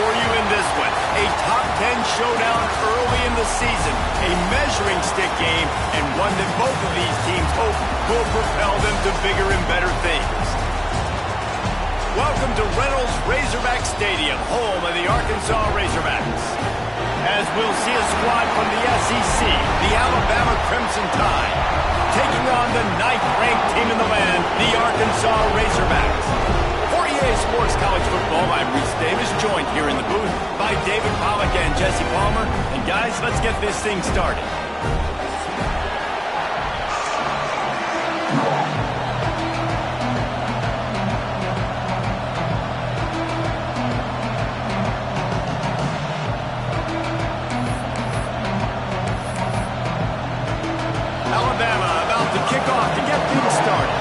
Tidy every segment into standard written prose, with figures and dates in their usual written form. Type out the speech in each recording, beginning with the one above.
for you in this one. A top 10 showdown early in the season, a measuring stick game, and one that both of these teams hope will propel them to bigger and better things. Welcome to Reynolds Razorback Stadium, home of the Arkansas Razorbacks. As we'll see a squad from the SEC, the Alabama Crimson Tide, taking on the 9th-ranked team in the land, the Arkansas Razorbacks. For EA Sports College Football, I'm Reese Davis, joined here in the booth by David Pollack and Jesse Palmer. And guys, let's get this thing started. Alabama about to kick off to get things started.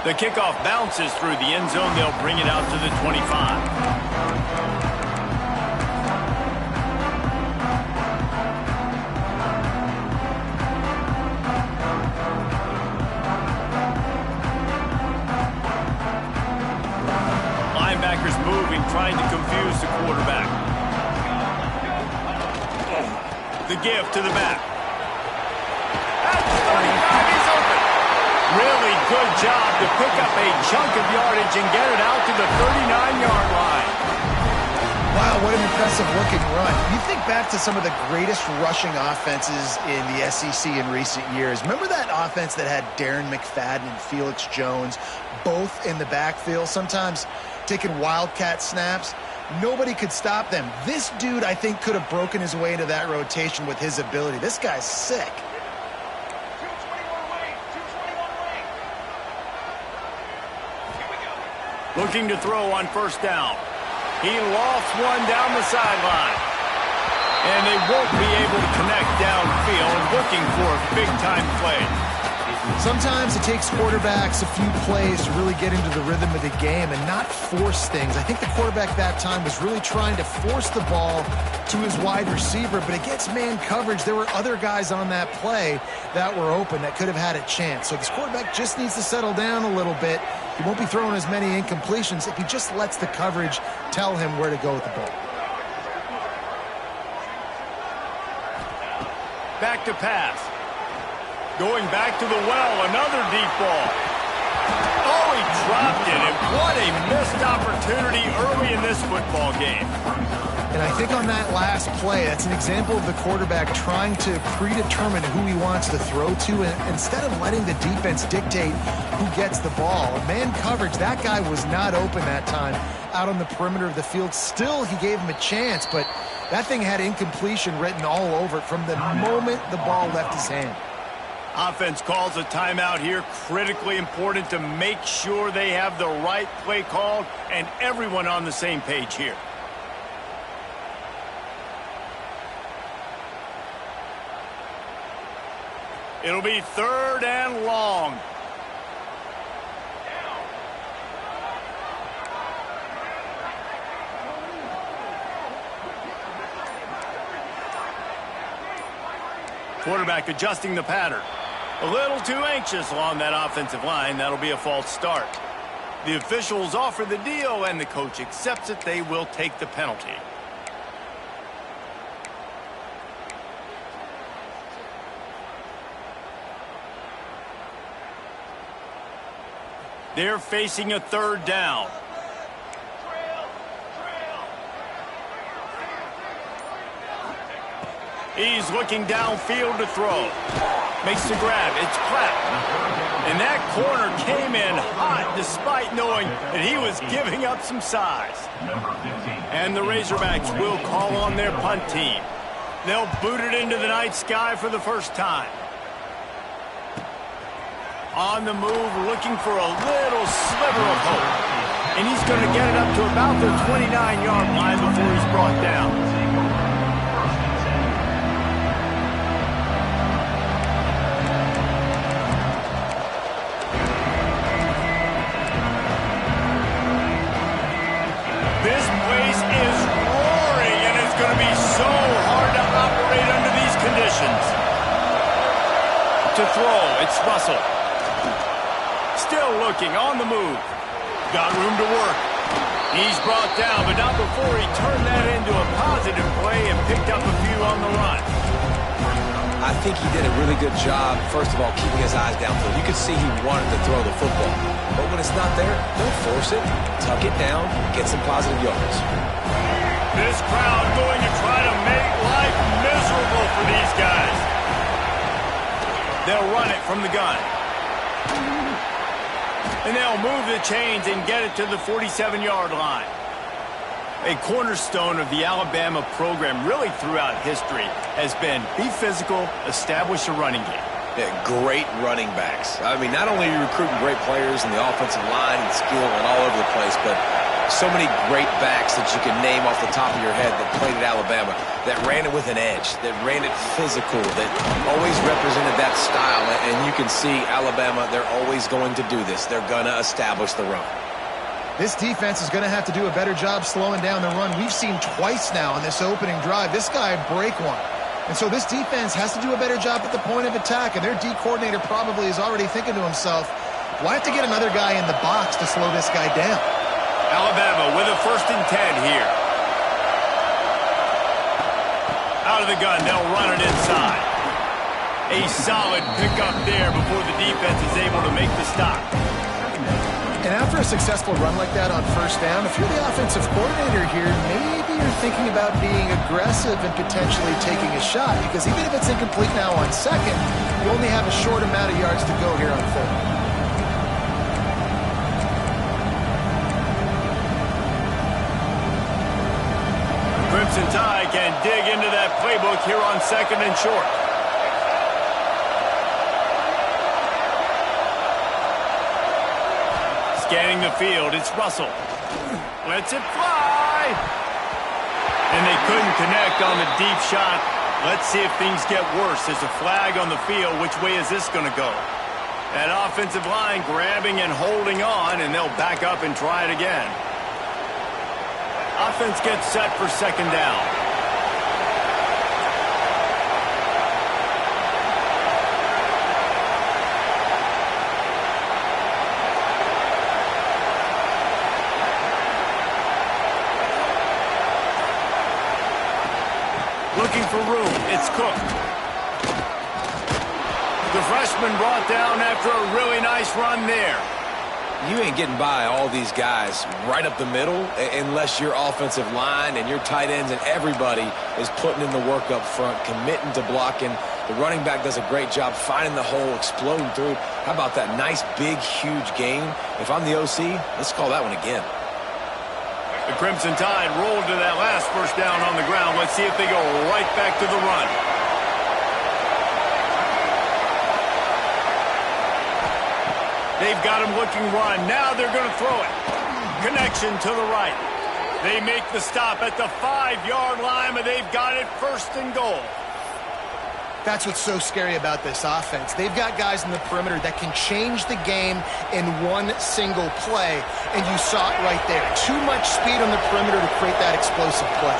The kickoff bounces through the end zone. They'll bring it out to the 25. Linebackers moving, trying to confuse the quarterback. The give to the back. At the 35, he's open. Really good job to pick up a chunk of yardage and get it out to the 39-yard line. Wow, what an impressive-looking run. You think back to some of the greatest rushing offenses in the SEC in recent years. Remember that offense that had Darren McFadden and Felix Jones both in the backfield, sometimes taking wildcat snaps? Nobody could stop them. This dude, I think, could have broken his way into that rotation with his ability. This guy's sick. Looking to throw on first down. He lofts one down the sideline. And they won't be able to connect downfield, looking for a big-time play. Sometimes it takes quarterbacks a few plays to really get into the rhythm of the game and not force things. I think the quarterback that time was really trying to force the ball to his wide receiver, but against man coverage, there were other guys on that play that were open that could have had a chance. So this quarterback just needs to settle down a little bit. He won't be throwing as many incompletions if he just lets the coverage tell him where to go with the ball. Back to pass. Going back to the well, another deep ball. Oh, he dropped it, and what a missed opportunity early in this football game. And I think on that last play, that's an example of the quarterback trying to predetermine who he wants to throw to, and instead of letting the defense dictate who gets the ball. Man coverage, that guy was not open that time out on the perimeter of the field. Still, he gave him a chance, but that thing had incompletion written all over it from the moment the ball left his hand. Offense calls a timeout here. Critically important to make sure they have the right play called and everyone on the same page here. It'll be 3rd and long. Quarterback adjusting the pattern. A little too anxious along that offensive line. That'll be a false start. The officials offer the deal, and the coach accepts it. They will take the penalty. They're facing a 3rd down. He's looking downfield to throw. Makes the grab. It's Clapp. And that corner came in hot despite knowing that he was giving up some size. And the Razorbacks will call on their punt team. They'll boot it into the night sky for the first time. On the move, looking for a little sliver of hope. And he's going to get it up to about the 29-yard line before he's brought down. This place is roaring, and it's going to be so hard to operate under these conditions. to throw. It's Russell. Still looking on the move. Got room to work. He's brought down, but not before he turned that into a positive play and picked up a few on the run. I think he did a really good job, first of all, keeping his eyes downfield. You could see he wanted to throw the football. But when it's not there, don't force it. Tuck it down, get some positive yards. This crowd going to try to make life miserable for these guys. They'll run it from the gun. And they'll move the chains and get it to the 47-yard line. A cornerstone of the Alabama program really throughout history has been be physical, establish a running game. Yeah, great running backs. I mean, not only are you recruiting great players in the offensive line and skill and all over the place, but so many great backs that you can name off the top of your head that played at Alabama, that ran it with an edge, that ran it physical, that always represented that style. And you can see Alabama, they're always going to do this. They're going to establish the run. This defense is going to have to do a better job slowing down the run. We've seen twice now in this opening drive. This guy break one. And so this defense has to do a better job at the point of attack. And their D coordinator probably is already thinking to himself, well, I have to get another guy in the box to slow this guy down. Alabama with a 1st and 10 here. Out of the gun, they'll run it inside. A solid pickup there before the defense is able to make the stop. And after a successful run like that on 1st down, if you're the offensive coordinator here, maybe you're thinking about being aggressive and potentially taking a shot, because even if it's incomplete now on 2nd, you only have a short amount of yards to go here on 3rd. Crimson Tide can dig into that playbook here on 2nd and short. Scanning the field, it's Russell. Lets it fly. And they couldn't connect on the deep shot. Let's see if things get worse. There's a flag on the field. Which way is this going to go? That offensive line grabbing and holding on, and they'll back up and try it again. Offense gets set for 2nd down. Looking for room. It's Cook. The freshman brought down after a really nice run there. You ain't getting by all these guys right up the middle unless your offensive line and your tight ends and everybody is putting in the work up front, committing to blocking. The running back does a great job finding the hole, exploding through. How about that nice, big, huge gain? If I'm the OC, let's call that one again. The Crimson Tide rolled to that last 1st down on the ground. Let's see if they go right back to the run. They've got him looking run. Now they're going to throw it. Connection to the right. They make the stop at the 5-yard line, but they've got it 1st and goal. That's what's so scary about this offense. They've got guys in the perimeter that can change the game in one single play, and you saw it right there. Too much speed on the perimeter to create that explosive play.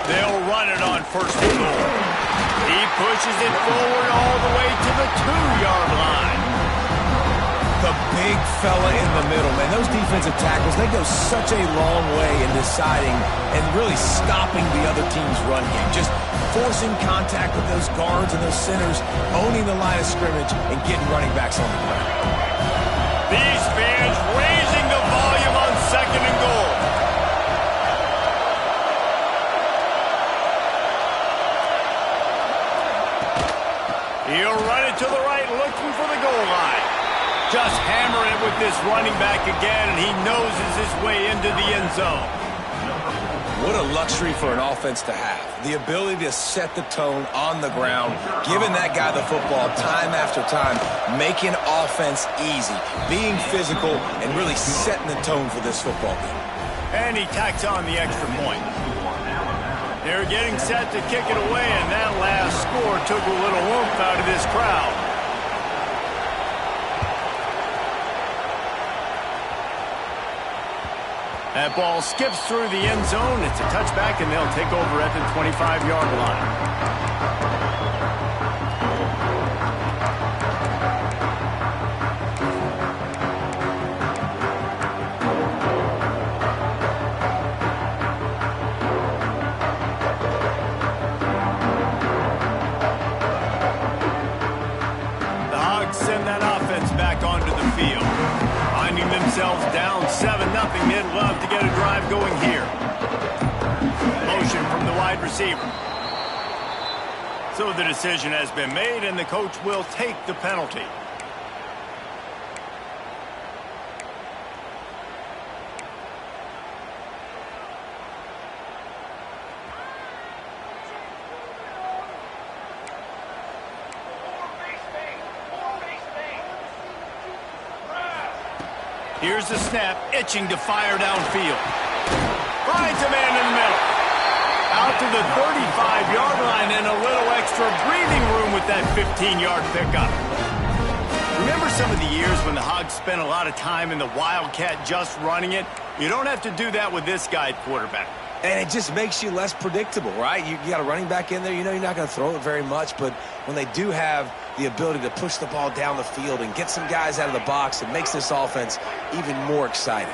They'll run it on 1st and goal. He pushes it forward all the way to the 2-yard line. The big fella in the middle, man. Those defensive tackles, they go such a long way in deciding and really stopping the other team's run game. Just forcing contact with those guards and those centers, owning the line of scrimmage, and getting running backs on the ground. These fans raising the volume on 2nd and goal. He'll run it to the right, looking for the goal line. Just hammering it with this running back again, and he noses his way into the end zone. What a luxury for an offense to have. The ability to set the tone on the ground, giving that guy the football time after time, making offense easy, being physical, and really setting the tone for this football game. And he tacks on the extra point. They're getting set to kick it away, and that last score took a little oomph out of this crowd. That ball skips through the end zone. It's a touchback, and they'll take over at the 25-yard line. Send that offense back onto the field. Finding themselves down 7-0. They'd love to get a drive going here. Motion from the wide receiver. So the decision has been made, and the coach will take the penalty. Here's the snap, itching to fire downfield. Finds a man in the middle. Out to the 35-yard line and a little extra breathing room with that 15-yard pickup. Remember some of the years when the Hogs spent a lot of time in the Wildcat just running it? You don't have to do that with this guy at quarterback. And it just makes you less predictable, right? You got a running back in there. You know you're not going to throw it very much, but when they do have the ability to push the ball down the field and get some guys out of the box, it makes this offense even more exciting.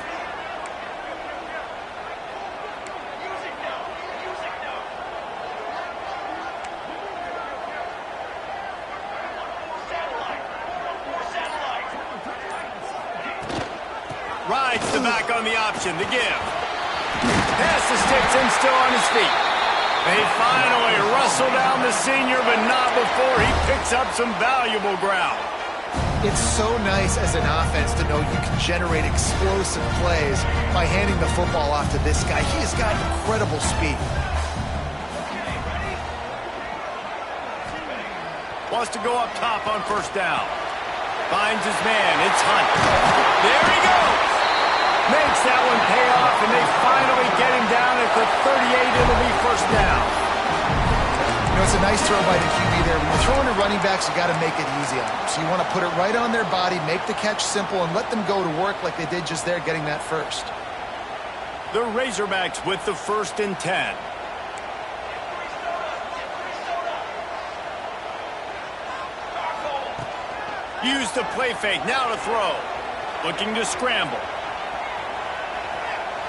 Rides the back on the option, the give. Pass to Stetson, still on his feet. They finally wrestle down the senior, but not before he picks up some valuable ground. It's so nice as an offense to know you can generate explosive plays by handing the football off to this guy. He has got incredible speed. Wants to go up top on first down. Finds his man. It's Hunt. There he goes. Makes that one pay off, and they finally get him down at the 38. It'll be first down. You know, it's a nice throw by the QB there. When you're throwing to running backs, you got to make it easy on them. So you want to put it right on their body, make the catch simple, and let them go to work like they did just there, getting that first. The Razorbacks with the 1st and 10. Use the play fake, now to throw. Looking to scramble.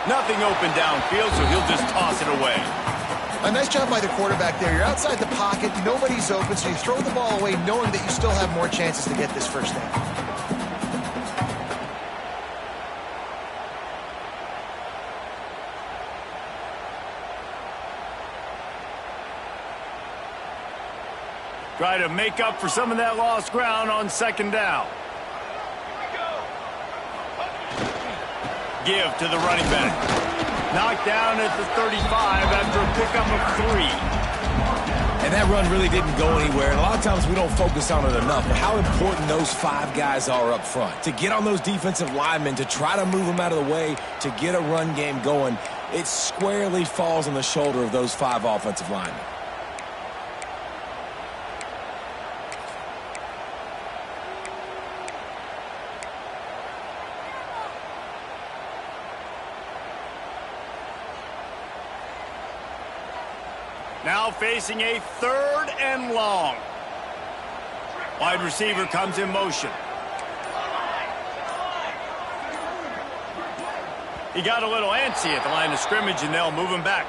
Nothing open downfield, so he'll just toss it away. A nice job by the quarterback there. You're outside the pocket, nobody's open, so you throw the ball away knowing that you still have more chances to get this first down. Try to make up for some of that lost ground on second down. Give to the running back. Knocked down at the 35 after a pickup of 3. And that run really didn't go anywhere. And a lot of times we don't focus on it enough. But how important those 5 guys are up front. To get on those defensive linemen, to try to move them out of the way, to get a run game going, it squarely falls on the shoulder of those 5 offensive linemen. Now facing a 3rd and long. Wide receiver comes in motion. He got a little antsy at the line of scrimmage, and they'll move him back.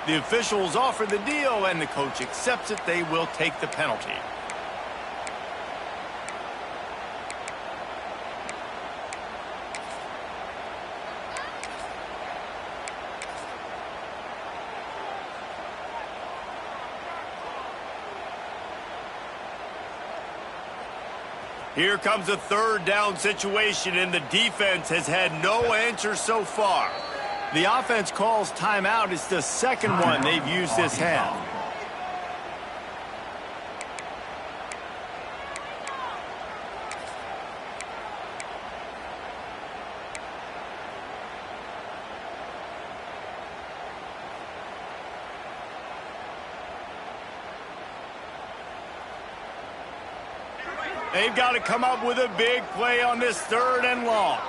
The officials offer the deal, and the coach accepts it. They will take the penalty. Here comes a 3rd down situation, and the defense has had no answer so far. The offense calls timeout. It's the 2nd one they've used this half. They've got to come up with a big play on this 3rd and long.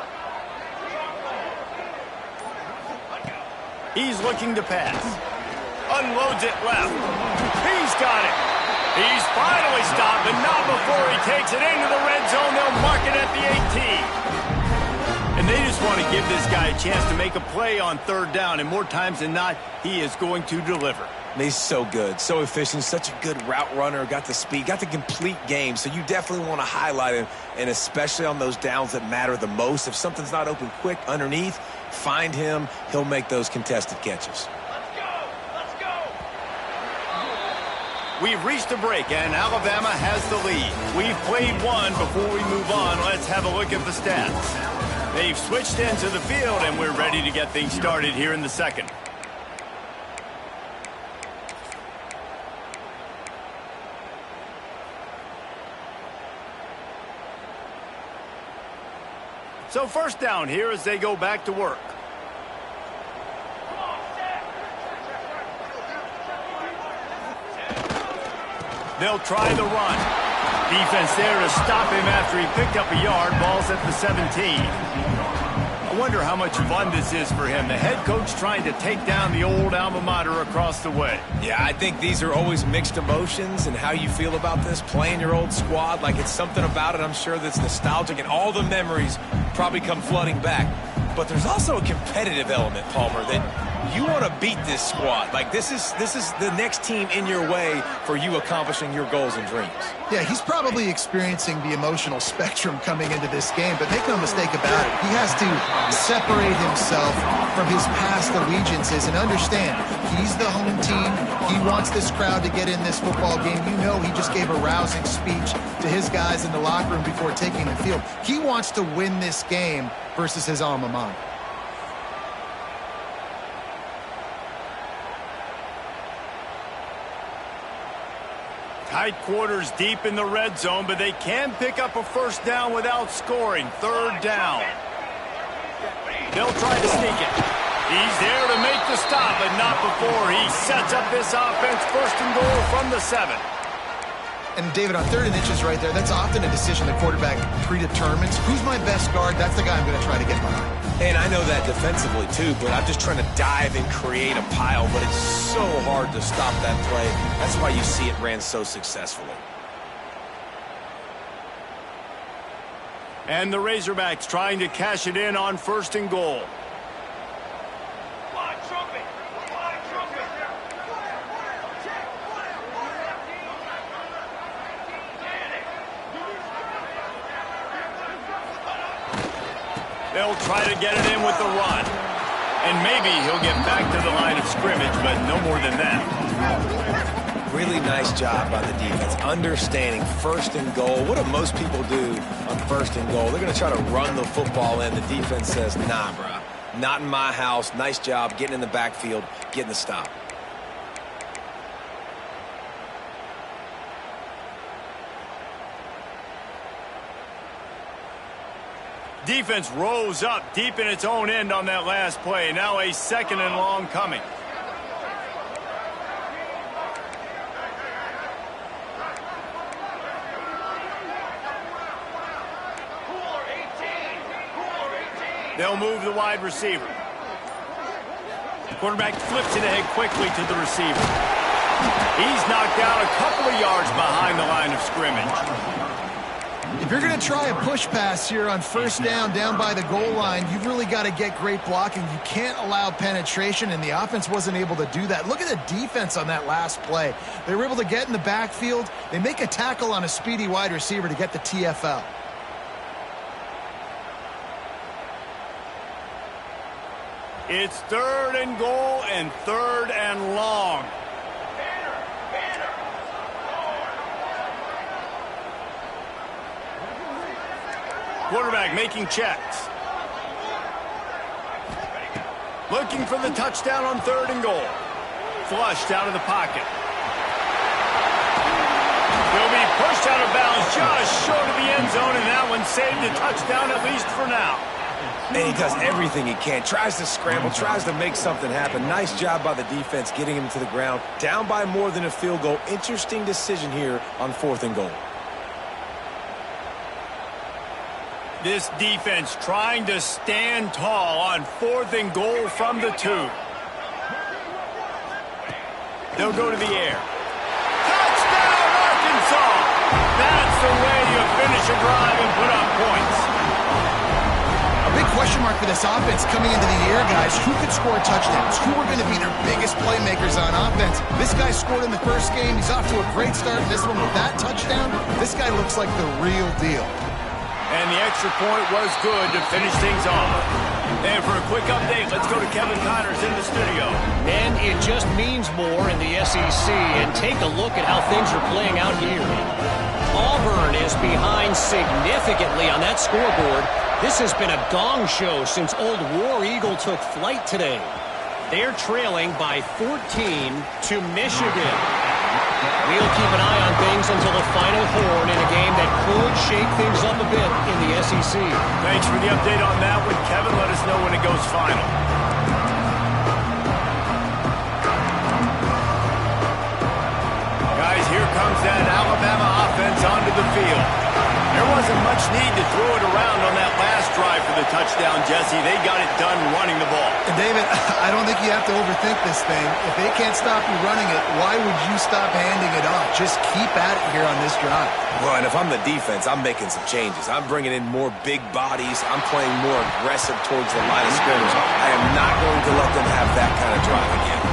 He's looking to pass. Unloads it left. He's got it. He's finally stopped, but not before he takes it into the red zone. They'll mark it at the 18. And they just want to give this guy a chance to make a play on third down, and more times than not, he is going to deliver. He's so good, so efficient, such a good route runner, got the speed, got the complete game, so you definitely want to highlight him, and especially on those downs that matter the most. If something's not open quick underneath, find him. He'll make those contested catches. Let's go! We've reached a break, and Alabama has the lead. We've played one. Before we move on, let's have a look at the stats. They've switched into the field, and we're ready to get things started here in the second. So first down here as they go back to work. They'll try the run. Defense there to stop him after he picked up a yard. Ball's at the 17. I wonder how much fun this is for him. The head coach trying to take down the old alma mater across the way. Yeah, I think these are always mixed emotions, and how you feel about this, playing your old squad, like it's something about it, I'm sure, that's nostalgic, and all the memories probably come flooding back. But there's also a competitive element, Palmer, that you want to beat this squad. Like, this is the next team in your way for you accomplishing your goals and dreams. Yeah, he's probably experiencing the emotional spectrum coming into this game, but make no mistake about it, he has to separate himself from his past allegiances and understand he's the home team. He wants this crowd to get in this football game. You know, he just gave a rousing speech to his guys in the locker room before taking the field. He wants to win this game versus his alma mater. Tight quarters deep in the red zone, but they can pick up a first down without scoring. Third down. They'll try to sneak it. He's there to make the stop, but not before he sets up this offense. First and goal from the 7. And David, on 3rd and inches right there, that's often a decision the quarterback predetermines. Who's my best guard? That's the guy I'm going to try to get behind. And I know that defensively, too, but I'm just trying to dive and create a pile, but it's so hard to stop that play. That's why you see it ran so successfully. And the Razorbacks trying to cash it in on 1st and goal. They'll try to get it in with the run. And maybe he'll get back to the line of scrimmage, but no more than that. Really nice job by the defense, understanding 1st and goal. What do most people do on 1st and goal? They're going to try to run the football in. The defense says, nah, bro, not in my house. Nice job getting in the backfield, getting the stop. Defense rose up deep in its own end on that last play. Now a 2nd and long coming. They'll move the wide receiver. The quarterback flips it ahead quickly to the receiver. He's knocked out a couple of yards behind the line of scrimmage. If you're going to try a push pass here on 1st down by the goal line, you've really got to get great blocking. You can't allow penetration, and the offense wasn't able to do that. Look at the defense on that last play. They were able to get in the backfield. They make a tackle on a speedy wide receiver to get the TFL. It's 3rd and goal and 3rd and long. Quarterback making checks. Looking for the touchdown on 3rd and goal. Flushed out of the pocket. He'll be pushed out of bounds just short of the end zone, and that one saved a touchdown at least for now. And he does everything he can. Tries to scramble, tries to make something happen. Nice job by the defense getting him to the ground. Down by more than a field goal. Interesting decision here on 4th and goal. This defense trying to stand tall on 4th and goal from the 2. They'll go to the air. Touchdown, Arkansas! That's the way you finish a drive and put up points. A big question mark for this offense coming into the year, guys. Who could score touchdowns? Who are going to be their biggest playmakers on offense? This guy scored in the first game. He's off to a great start. This one with that touchdown, this guy looks like the real deal. And the extra point was good to finish things off. And for a quick update, let's go to Kevin Connors in the studio. And it just means more in the SEC. And take a look at how things are playing out here. Auburn is behind significantly on that scoreboard. This has been a gong show since Old War Eagle took flight today. They're trailing by 14 to Michigan. We'll keep an eye on things until the final horn in a game that could shake things up a bit in the SEC. Thanks for the update on that one, Kevin. Let us know when it goes final. Guys, here comes that Alabama offense onto the field. There wasn't much need to throw it around on that last drive for the touchdown, Jesse. They got it done running the ball. And David, I don't think you have to overthink this thing. If they can't stop you running it, why would you stop handing it off? Just keep at it here on this drive. Well, and if I'm the defense, I'm making some changes. I'm bringing in more big bodies. I'm playing more aggressive towards the line of scrimmage. I am not going to let them have that kind of drive again.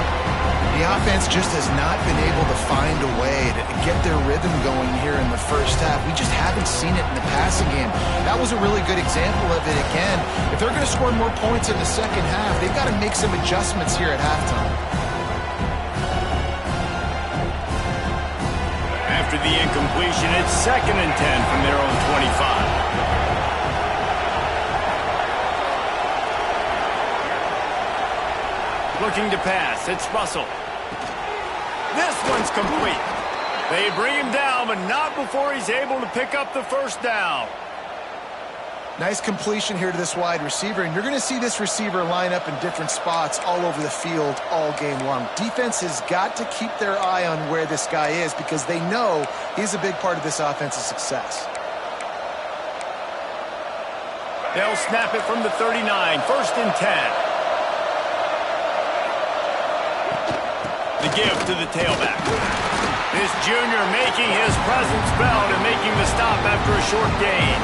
The offense just has not been able to find a way to get their rhythm going here in the first half. We just haven't seen it in the passing game. That was a really good example of it again. If they're going to score more points in the second half, they've got to make some adjustments here at halftime. After the incompletion, it's 2nd and 10 from their own 25. Looking to pass, it's Russell. This one's complete. They bring him down, but not before he's able to pick up the first down. Nice completion here to this wide receiver, and you're going to see this receiver line up in different spots all over the field all game long. Defense has got to keep their eye on where this guy is because they know he's a big part of this offense's success. They'll snap it from the 39, 1st and 10. The give to the tailback. This junior making his presence felt and making the stop after a short gain.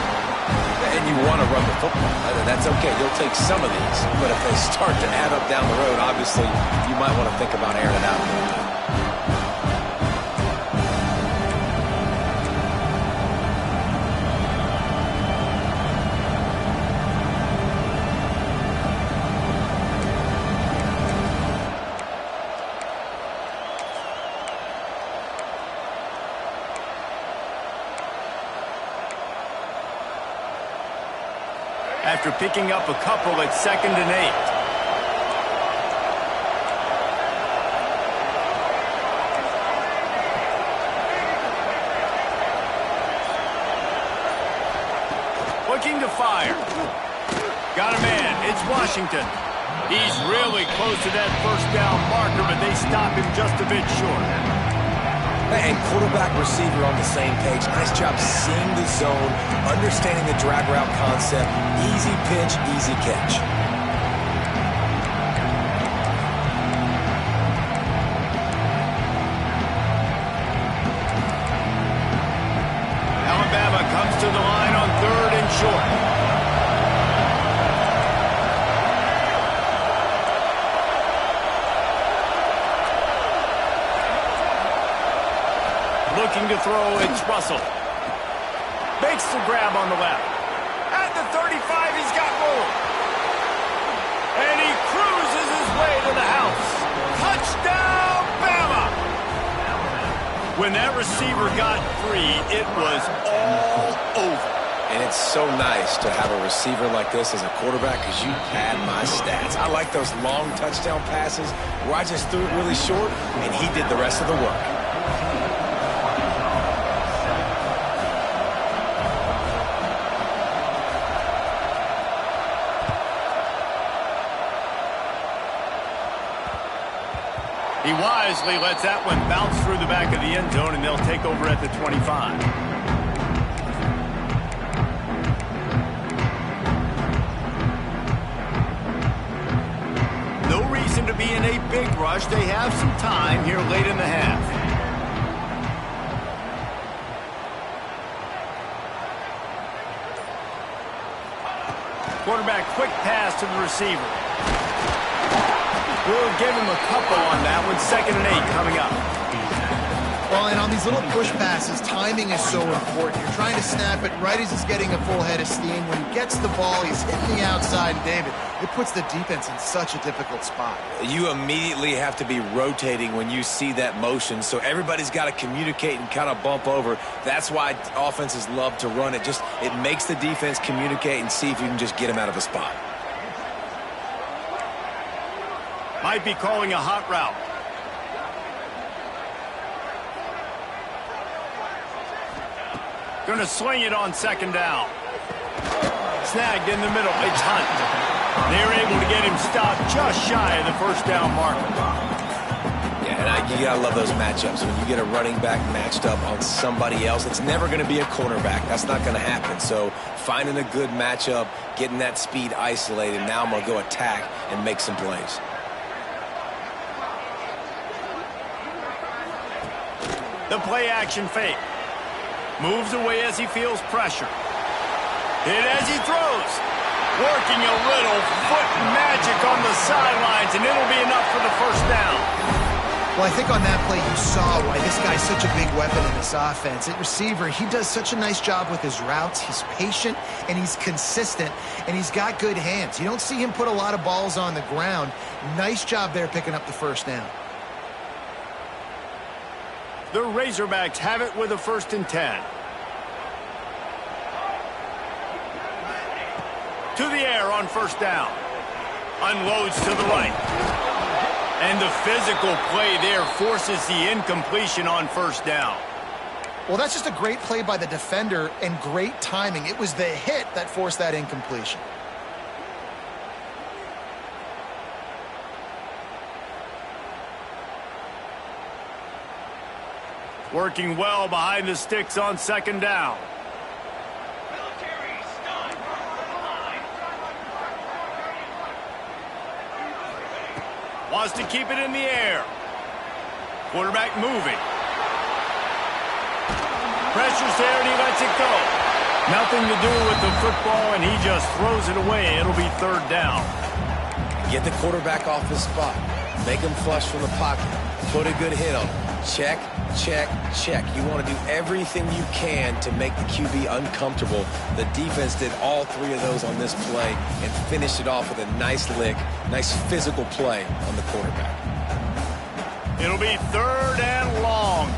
And you want to run the football. That's okay. You'll take some of these. But if they start to add up down the road, obviously, you might want to think about airing it out a little bit. After picking up a couple at 2nd and 8. Looking to fire. Got a man. It's Washington. He's really close to that first down marker, but they stop him just a bit short. And quarterback receiver on the same page. Nice job seeing the zone, understanding the drag route concept. Easy pitch, easy catch. Alabama comes to the line on 3rd and short. Looking to throw, it's Russell. Makes the grab on the left. At the 35, he's got room. And he cruises his way to the house. Touchdown, Bama! When that receiver got free, it was all over. And it's so nice to have a receiver like this as a quarterback because you pad my stats. I like those long touchdown passes where I just threw it really short and he did the rest of the work. He wisely lets that one bounce through the back of the end zone, and they'll take over at the 25. No reason to be in a big rush. They have some time here late in the half. Quarterback quick pass to the receiver. We'll give him a couple on that one. 2nd and 8 coming up. Well, and on these little push passes, timing is so important. You're trying to snap it right as he's getting a full head of steam. When he gets the ball, he's hitting the outside, and David, it puts the defense in such a difficult spot. You immediately have to be rotating when you see that motion, so everybody's got to communicate and kind of bump over. That's why offenses love to run it. It makes the defense communicate and see if you can just get him out of a spot. Might be calling a hot route. Going to swing it on 2nd down. Snagged in the middle. It's Hunt. They're able to get him stopped just shy of the 1st down marker. Yeah, and you got to love those matchups. When you get a running back matched up on somebody else, it's never going to be a cornerback. That's not going to happen. So finding a good matchup, getting that speed isolated, now I'm going to go attack and make some plays. The play action fake. Moves away as he feels pressure. Hit as he throws. Working a little foot magic on the sidelines, and it'll be enough for the 1st down. Well, I think on that play you saw why this guy's such a big weapon in this offense. At receiver, he does such a nice job with his routes. He's patient, and he's consistent, and he's got good hands. You don't see him put a lot of balls on the ground. Nice job there picking up the 1st down. The Razorbacks have it with a 1st and 10. To the air on 1st down. Unloads to the right. And the physical play there forces the incompletion on 1st down. Well, that's just a great play by the defender and great timing. It was the hit that forced that incompletion. Working well behind the sticks on 2nd down. Wants to keep it in the air. Quarterback moving. Pressure's there and he lets it go. Nothing to do with the football and he just throws it away. It'll be 3rd down. Get the quarterback off his spot. Make him flush from the pocket. Put a good hit on him. Check, check, check. You want to do everything you can to make the QB uncomfortable. The defense did all 3 of those on this play and finished it off with a nice lick, nice physical play on the quarterback. It'll be 3rd and long.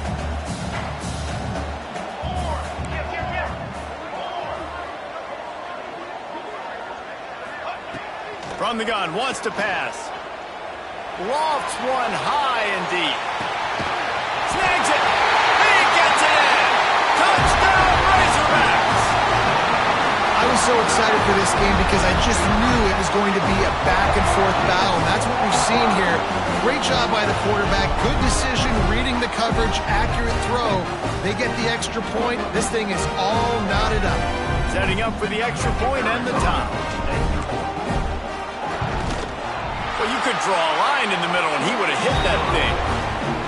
From the gun, wants to pass. Lofts one high and deep. Snags it. He gets it in. Touchdown, Razorbacks. I was so excited for this game because I just knew it was going to be a back-and-forth battle, and that's what we've seen here. Great job by the quarterback. Good decision, reading the coverage, accurate throw. They get the extra point. This thing is all knotted up. Setting up for the extra point and the tie. Well, you could draw a line in the middle, and he would have hit that thing.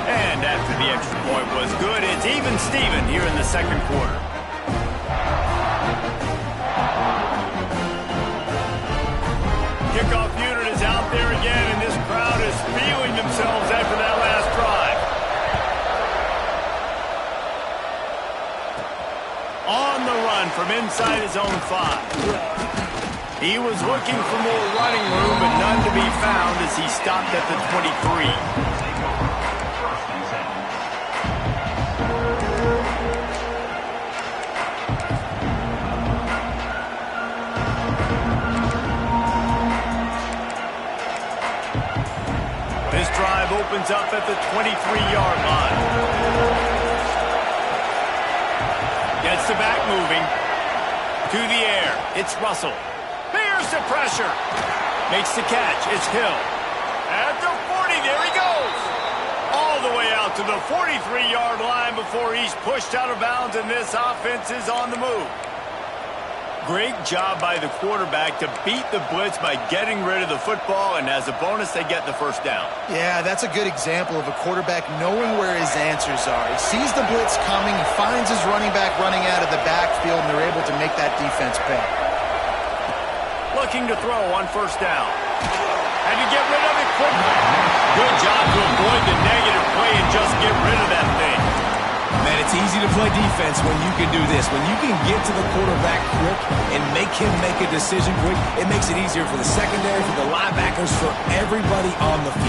And after the extra point was good, it's even Steven here in the 2nd quarter. Kickoff unit is out there again, and this crowd is feeling themselves after that last drive. On the run from inside his own 5. He was looking for more running room, but none to be found as he stopped at the 23. This drive opens up at the 23-yard line. Gets the back moving. To the air. It's Russell. The pressure. Makes the catch. It's Hill. At the 40, there he goes. All the way out to the 43-yard line before he's pushed out of bounds, and this offense is on the move. Great job by the quarterback to beat the blitz by getting rid of the football, and as a bonus, they get the first down. Yeah, that's a good example of a quarterback knowing where his answers are. He sees the blitz coming, he finds his running back running out of the backfield, and they're able to make that defense pay. Looking to throw on first down. And to get rid of it quickly. Good job to avoid the negative play and just get rid of that thing. Man, it's easy to play defense when you can do this. When you can get to the quarterback quick and make him make a decision quick, it makes it easier for the secondary, for the linebackers, for everybody on the field.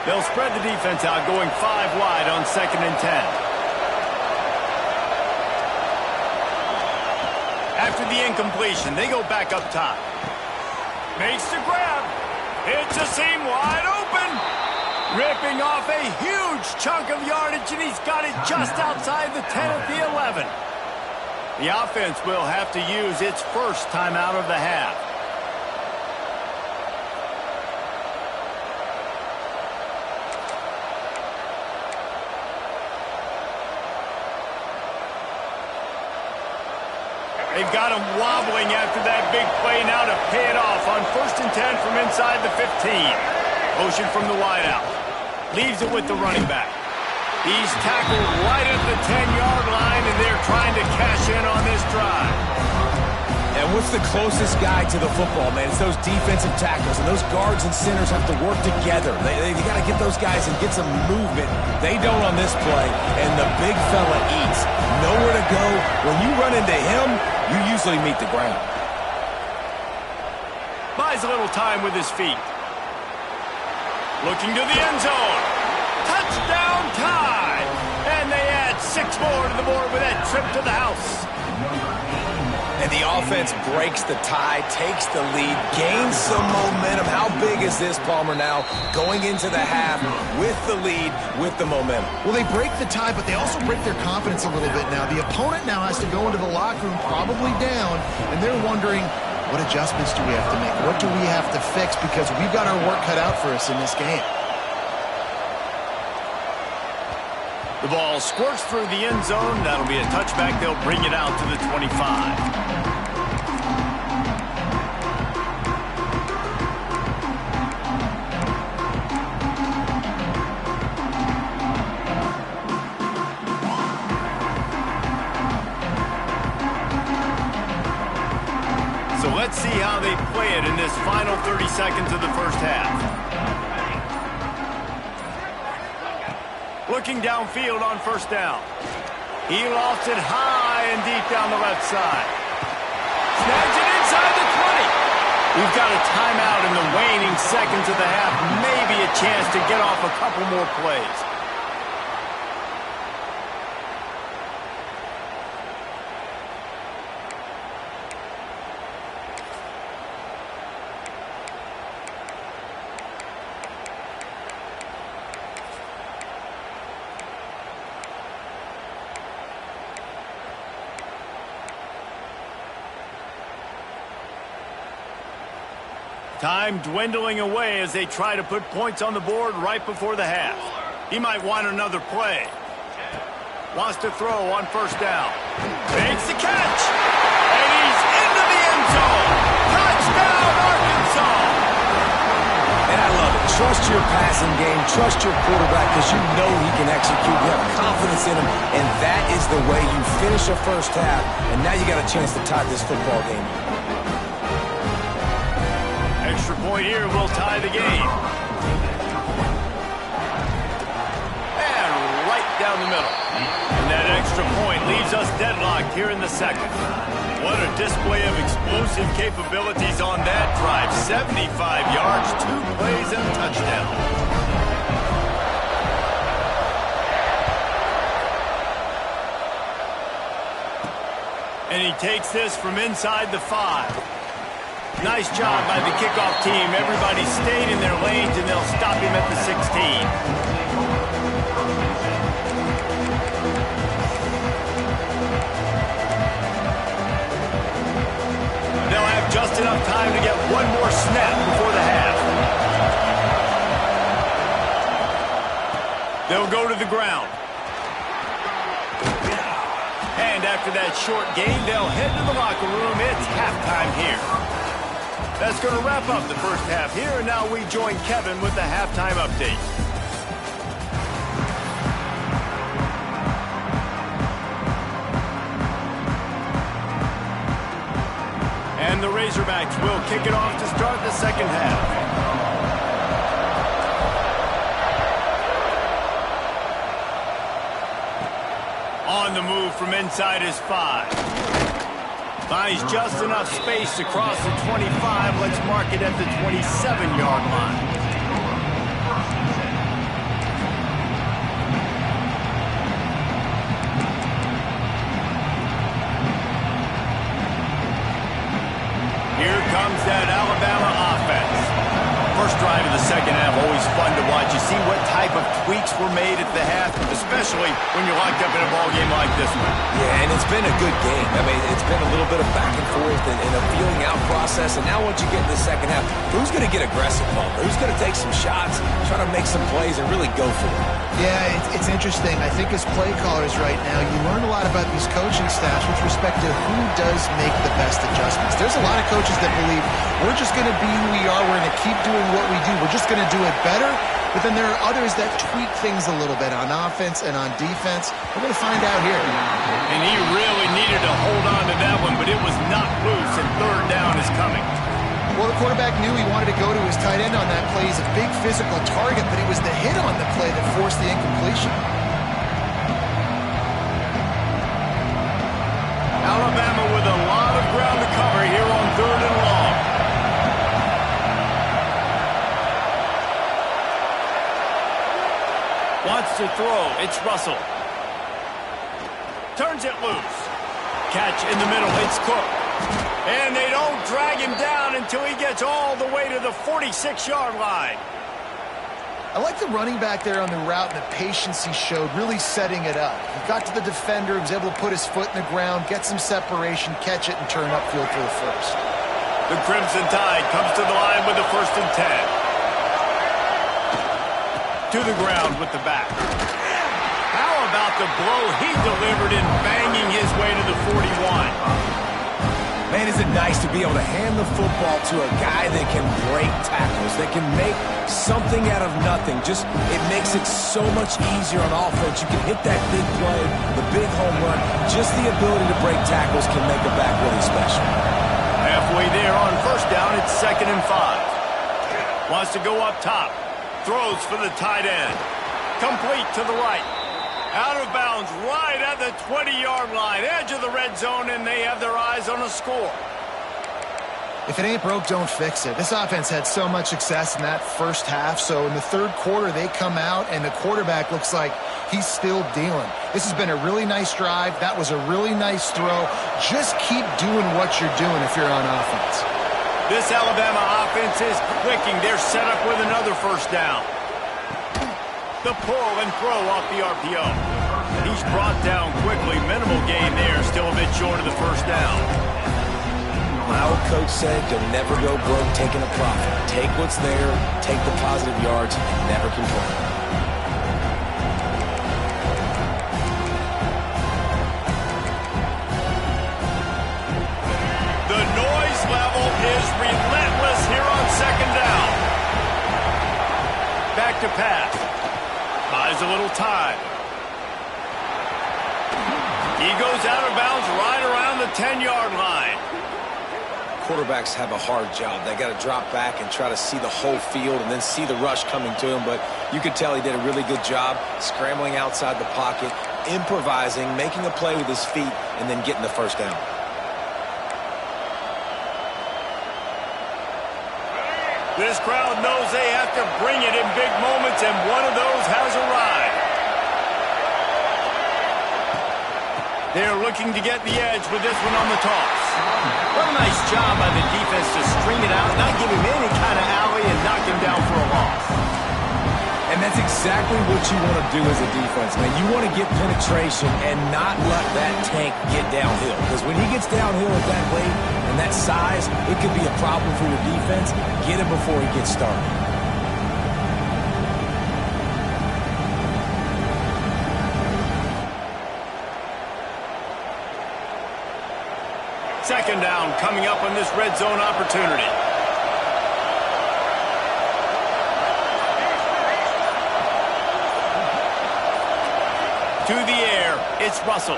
They'll spread the defense out, going 5 wide on 2nd and 10. After the incompletion, they go back up top. Makes the grab. It's a seam wide open. Ripping off a huge chunk of yardage, and he's got it just outside the 10 at the 11. The offense will have to use its first timeout of the half. They've got him wobbling after that big play now to pay it off on 1st and 10 from inside the 15. Motion from the wideout. Leaves it with the running back. He's tackled right at the 10-yard line, and they're trying to cash in on this drive. And what's the closest guy to the football, man? It's those defensive tackles, and those guards and centers have to work together. They got to get those guys and get some movement. They don't on this play, and the big fella eats. Nowhere to go. When you run into him, you usually meet the ground. Buys a little time with his feet. Looking to the end zone. Touchdown tie! And they add 6 more to the board with that trip to the house. And the offense breaks the tie, takes the lead, gains some momentum. How big is this, Palmer, now going into the half with the lead, with the momentum? Well, they break the tie, but they also break their confidence a little bit now. The opponent now has to go into the locker room probably down, and they're wondering, what adjustments do we have to make? What do we have to fix? Because we've got our work cut out for us in this game. The ball squirts through the end zone. That'll be a touchback. They'll bring it out to the 25. So let's see how they play it in this final 30 seconds of the first half. Looking downfield on first down. He lost it high and deep down the left side. Snags it inside the 20. We've got a timeout in the waning seconds of the half. Maybe a chance to get off a couple more plays. Time dwindling away as they try to put points on the board right before the half. He might want another play. Wants to throw on first down. Makes the catch. And he's into the end zone. Touchdown, Arkansas. And I love it. Trust your passing game. Trust your quarterback because you know he can execute. You have confidence in him. And that is the way you finish a first half. And now you got a chance to tie this football game. Extra point here will tie the game. And right down the middle. And that extra point leaves us deadlocked here in the second. What a display of explosive capabilities on that drive. 75 yards, 2 plays, and a touchdown. And he takes this from inside the 5. Nice job by the kickoff team. Everybody stayed in their lanes, and they'll stop him at the 16. They'll have just They'll go to the ground. And after that short gain, they'll head to the locker room. It's halftime here. That's going to wrap up the first half here, and now we join Kevin with the halftime update. And the Razorbacks will kick it off to start the second half. On the move from inside his 5. Finds just enough space to cross the 25. Let's mark it at the 27-yard line. Here comes that Alabama offense. First drive of the second half, always fun to watch. You see what type of tweaks were made at the half, especially when you're locked up in a ball game like this one. Yeah, and it's been a good game. I mean, it's been a little bit of back and forth and a feeling out process. And now once you get in the second half, who's going to get aggressive, Palmer? Who's going to take some shots, try to make some plays, and really go for it? Yeah, it's interesting. I think as play callers right now, you learn a lot about these coaching staffs with respect to who does make the best adjustments. There's a lot of coaches that believe we're just going to be who we are. We're going to keep doing what we do. We're just going to do it better. But then there are others that tweak things a little bit on offense and on defense. We're going to find out here. And he really needed to hold on to that one, but it was not loose, and third down is coming. Well, the quarterback knew he wanted to go to his tight end on that play. He's a big physical target, but it was the hit on the play that forced the incompletion. Alabama with a lot of ground to cover here on third and long. Wants to throw. It's Russell. Turns it loose. Catch in the middle. It's Cook. And they don't drag him down until he gets all the way to the 46-yard line. I like the running back there on the route and the patience he showed, really setting it up. He got to the defender, he was able to put his foot in the ground, get some separation, catch it, and turn upfield for the first. The Crimson Tide comes to the line with the 1st and 10. To the ground with the back. How about the blow he delivered in banging his way to the 41? Man, is it nice to be able to hand the football to a guy that can break tackles, that can make something out of nothing. Just, it makes it so much easier on offense. You can hit that big play, the big home run. Just the ability to break tackles can make a back really special. Halfway there on first down, it's 2nd and 5. Wants to go up top. Throws for the tight end. Complete to the right. Out of bounds right at the 20-yard line. Edge of the red zone, and they have their eyes on a score. If it ain't broke, don't fix it. This offense had so much success in that first half, so in the third quarter they come out, and the quarterback looks like he's still dealing. This has been a really nice drive. That was a really nice throw. Just keep doing what you're doing if you're on offense. This Alabama offense is clicking. They're set up with another first down. The pull and throw off the RPO. He's brought down quickly. Minimal gain there. Still a bit short of the first down. My old coach said, don't never go broke taking a profit. Take what's there, take the positive yards, and never complain. The noise level is relentless here on 2nd down. Back to pass. Buys a little time. He goes out of bounds right around the 10-yard line. Quarterbacks have a hard job. They got to drop back and try to see the whole field and then see the rush coming to him. But you could tell he did a really good job scrambling outside the pocket, improvising, making a play with his feet, and then getting the first down. This crowd knows they have to bring it in big moments, and one of those has arrived. They're looking to get the edge with this one on the toss. What a nice job by the defense to string it out, not give him any kind of alley, and knock him down for a loss. And that's exactly what you want to do as a defense, man. You want to get penetration and not let that tank get downhill. Because when he gets downhill at that weight and that size, it could be a problem for your defense. Get him before he gets started. Second down coming up on this red zone opportunity. To the air, it's Russell.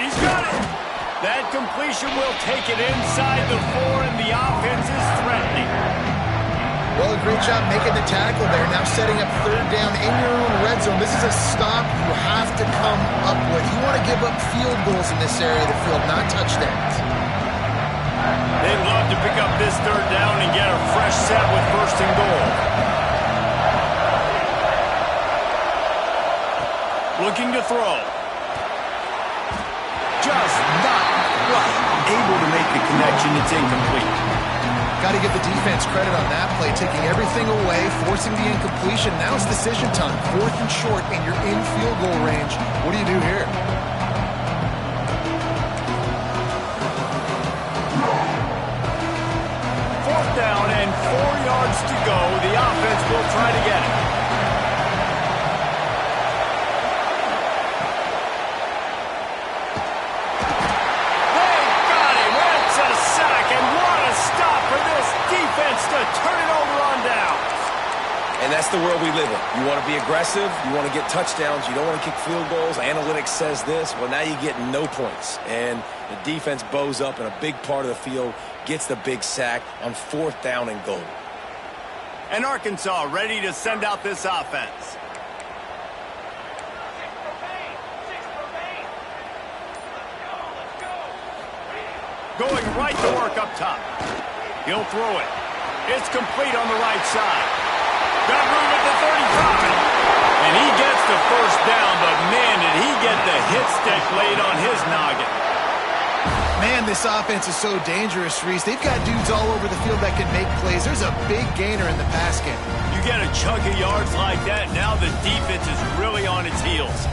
He's got it. That completion will take it inside the 4, and the offense is threatening. Well, a great job making the tackle there. Now setting up third down in your own red zone. This is a stop you have to come up with. You want to give up field goals in this area of the field, not touchdowns. They'd love to pick up this third down and get a fresh set with first and goal. Looking to throw. Just not quite able to make the connection. It's incomplete. Got to give the defense credit on that play, taking everything away, forcing the incompletion. Now it's decision time. 4th and short, and you're in field goal range. What do you do here? Fourth down and 4 yards to go. The offense will try to get it. To turn it over on downs. And that's the world we live in. You want to be aggressive. You want to get touchdowns. You don't want to kick field goals. Analytics says this. Well, now you get no points. And the defense bows up in a big part of the field, gets the big sack on 4th down and goal. And Arkansas ready to send out this offense. Going right to work up top. He'll throw it. It's complete on the right side. Got room at the 35. And he gets the first down, but man, did he get the hit stick laid on his noggin. Man, this offense is so dangerous, Reese. They've got dudes all over the field that can make plays. There's a big gainer in the pass game. You get a chunk of yards like that, now the defense is really on its heels.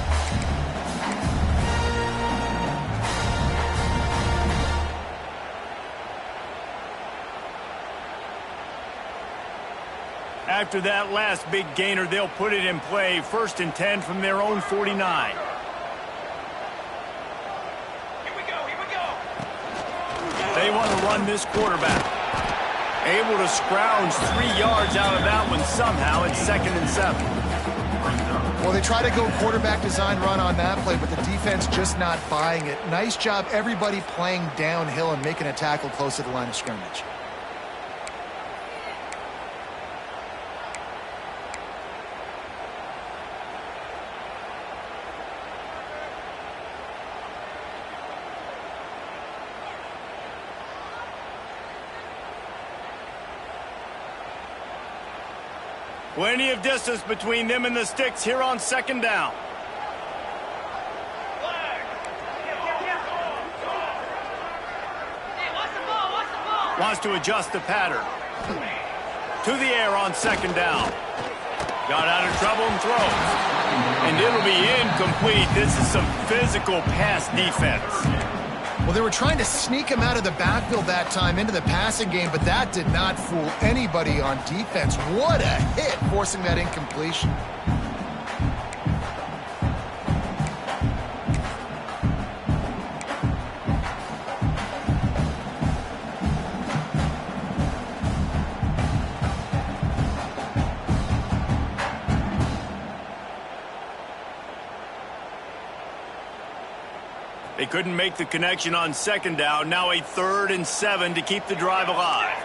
After that last big gainer, they'll put it in play. 1st and 10 from their own 49. Here we go. They want to run this quarterback. Able to scrounge 3 yards out of that one somehow. It's 2nd and 7. Well, they try to go quarterback design run on that play, but the defense just not buying it. Nice job, everybody playing downhill and making a tackle close to the line of scrimmage. Plenty of distance between them and the sticks here on 2nd down. Wants to adjust the pattern. To the air on 2nd down. Got out of trouble and throws. And it'll be incomplete. This is some physical pass defense. Well, they were trying to sneak him out of the backfield that time into the passing game, but that did not fool anybody on defense. What a hit, forcing that incompletion. They couldn't make the connection on 2nd down. Now a 3rd and 7 to keep the drive alive.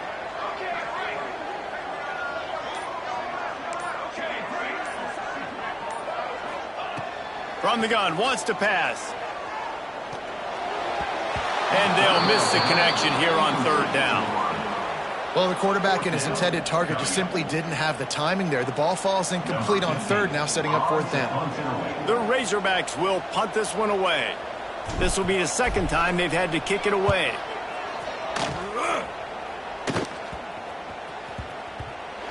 From the gun, wants to pass. And they'll miss the connection here on 3rd down. Well, the quarterback and his intended target just simply didn't have the timing there. The ball falls incomplete on 3rd, now setting up 4th down. The Razorbacks will punt this one away. This will be the 2nd time they've had to kick it away.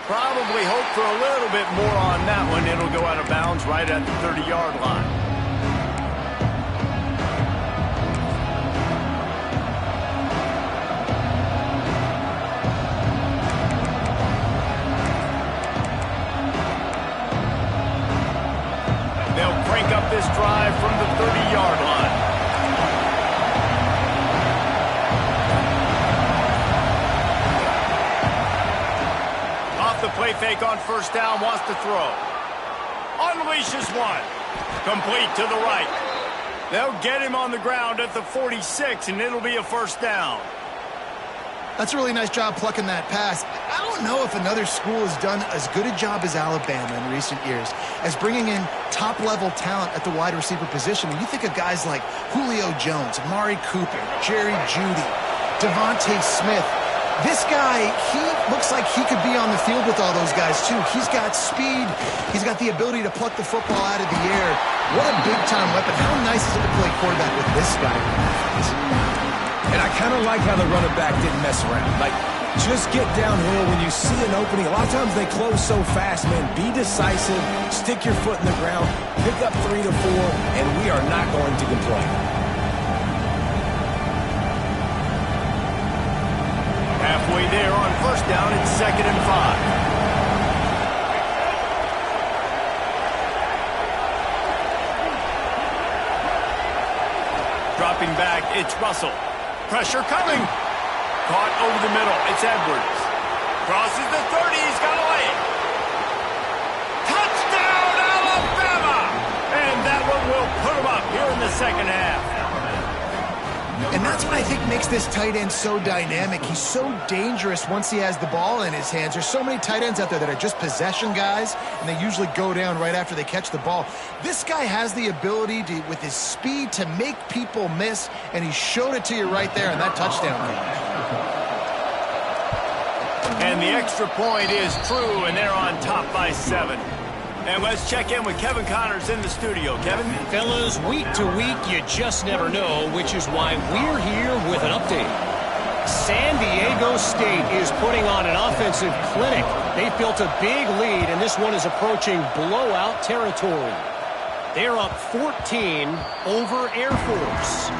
Probably hope for a little bit more on that one. It'll go out of bounds right at the 30-yard line. They'll crank up this drive from the 30-yard line. Off the play fake on first down, wants to throw. Unleashes one. Complete to the right. They'll get him on the ground at the 46, and it'll be a first down. That's a really nice job plucking that pass. I don't know if another school has done as good a job as Alabama in recent years as bringing in top-level talent at the wide receiver position. When you think of guys like Julio Jones, Amari Cooper, Jerry Jeudy, Devontae Smith, this guy, he looks like he could be on the field with all those guys, too. He's got speed. He's got the ability to pluck the football out of the air. What a big-time weapon. How nice is it to play quarterback with this guy? And I kind of like how the running back didn't mess around. Like, just get downhill when you see an opening. A lot of times they close so fast, man. Be decisive. Stick your foot in the ground. Pick up 3 to 4, and we are not going to complain. Halfway there on first down, it's 2nd and 5. Dropping back, it's Russell. Pressure coming. Caught over the middle. It's Edwards. Crosses the 30. He's got a leg. Touchdown, Alabama! And that one will put him up here in the second half. And that's what I think makes this tight end so dynamic. He's so dangerous once he has the ball in his hands. There's so many tight ends out there that are just possession guys, and they usually go down right after they catch the ball. This guy has the ability to, with his speed, to make people miss, and he showed it to you right there in that touchdown run. And the extra point is true, and they're on top by 7. And let's check in with Kevin Connors in the studio. Kevin? Fellas, week to week, you just never know, which is why we're here with an update. San Diego State is putting on an offensive clinic. They've built a big lead, and this one is approaching blowout territory. They're up 14 over Air Force.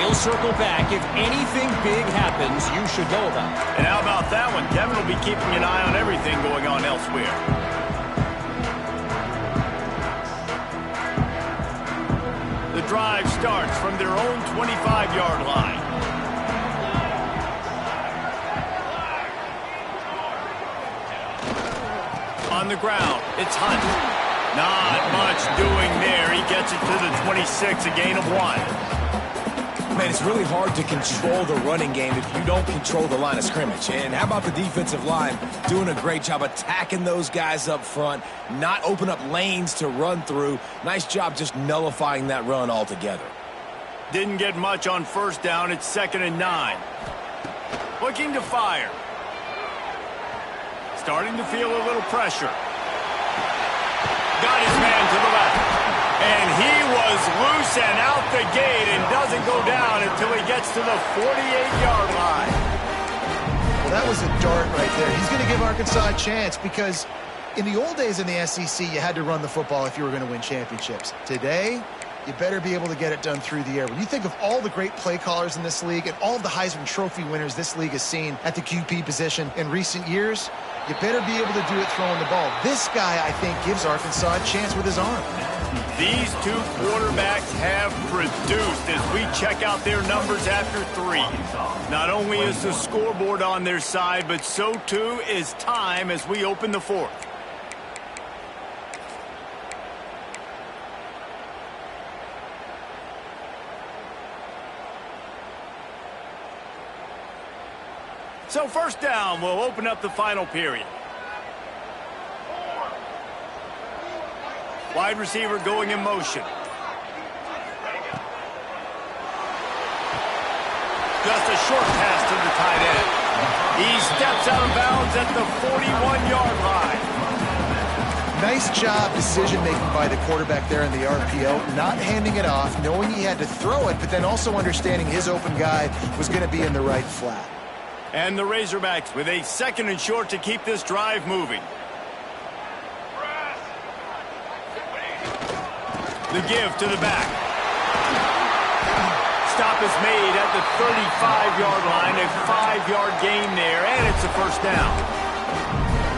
We'll circle back. If anything big happens, you should know about it. And how about that one? Kevin will be keeping an eye on everything going on elsewhere. The drive starts from their own 25-yard line. On the ground, it's Hunt. Not much doing there. He gets it to the 26, a gain of 1. Man, it's really hard to control the running game if you don't control the line of scrimmage. And how about the defensive line doing a great job attacking those guys up front, not open up lanes to run through. Nice job just nullifying that run altogether. Didn't get much on first down. It's 2nd and 9. Looking to fire. Starting to feel a little pressure. Got his man to the left. And he was loose and out the gate and doesn't go down until he gets to the 48-yard line. Well, that was a dart right there. He's going to give Arkansas a chance because in the old days in the SEC, you had to run the football if you were going to win championships. Today, you better be able to get it done through the air. When you think of all the great play callers in this league and all of the Heisman Trophy winners this league has seen at the QB position in recent years, you better be able to do it throwing the ball. This guy, I think, gives Arkansas a chance with his arm. These two quarterbacks have produced as we check out their numbers after 3. Not only is the scoreboard on their side, but so too is time as we open the 4th. So first down, we'll open up the final period. Wide receiver going in motion. Just a short pass to the tight end. He steps out of bounds at the 41-yard line. Nice job decision-making by the quarterback there in the RPO, not handing it off, knowing he had to throw it, but then also understanding his open guy was going to be in the right flat. And the Razorbacks with a 2nd and short to keep this drive moving. The give to the back. Stop is made at the 35-yard line, a 5-yard gain there, and it's a first down.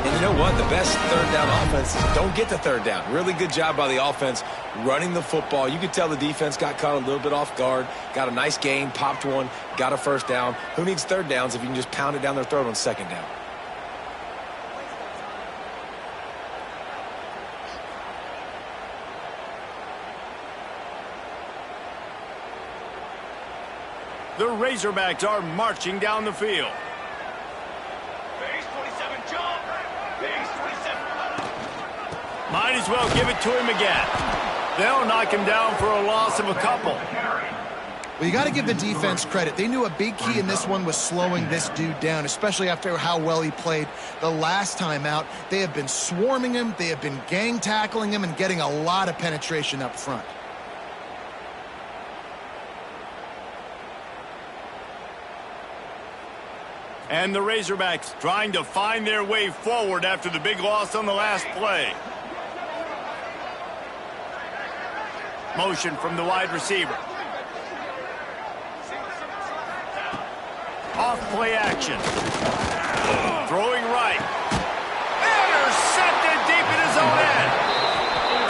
And you know what? The best third down offense don't get the third down. Really good job by the offense running the football. You could tell the defense got caught a little bit off guard, got a nice gain, popped one, got a first down. Who needs third downs if you can just pound it down their throat on second down? The Razorbacks are marching down the field. Might as well give it to him again. They'll knock him down for a loss of a couple. Well, you got to give the defense credit. They knew a big key in this one was slowing this dude down, especially after how well he played the last time out. They have been swarming him. They have been gang tackling him and getting a lot of penetration up front. And the Razorbacks trying to find their way forward after the big loss on the last play. Motion from the wide receiver. Off play action. Throwing right. Intercepted deep in his own end.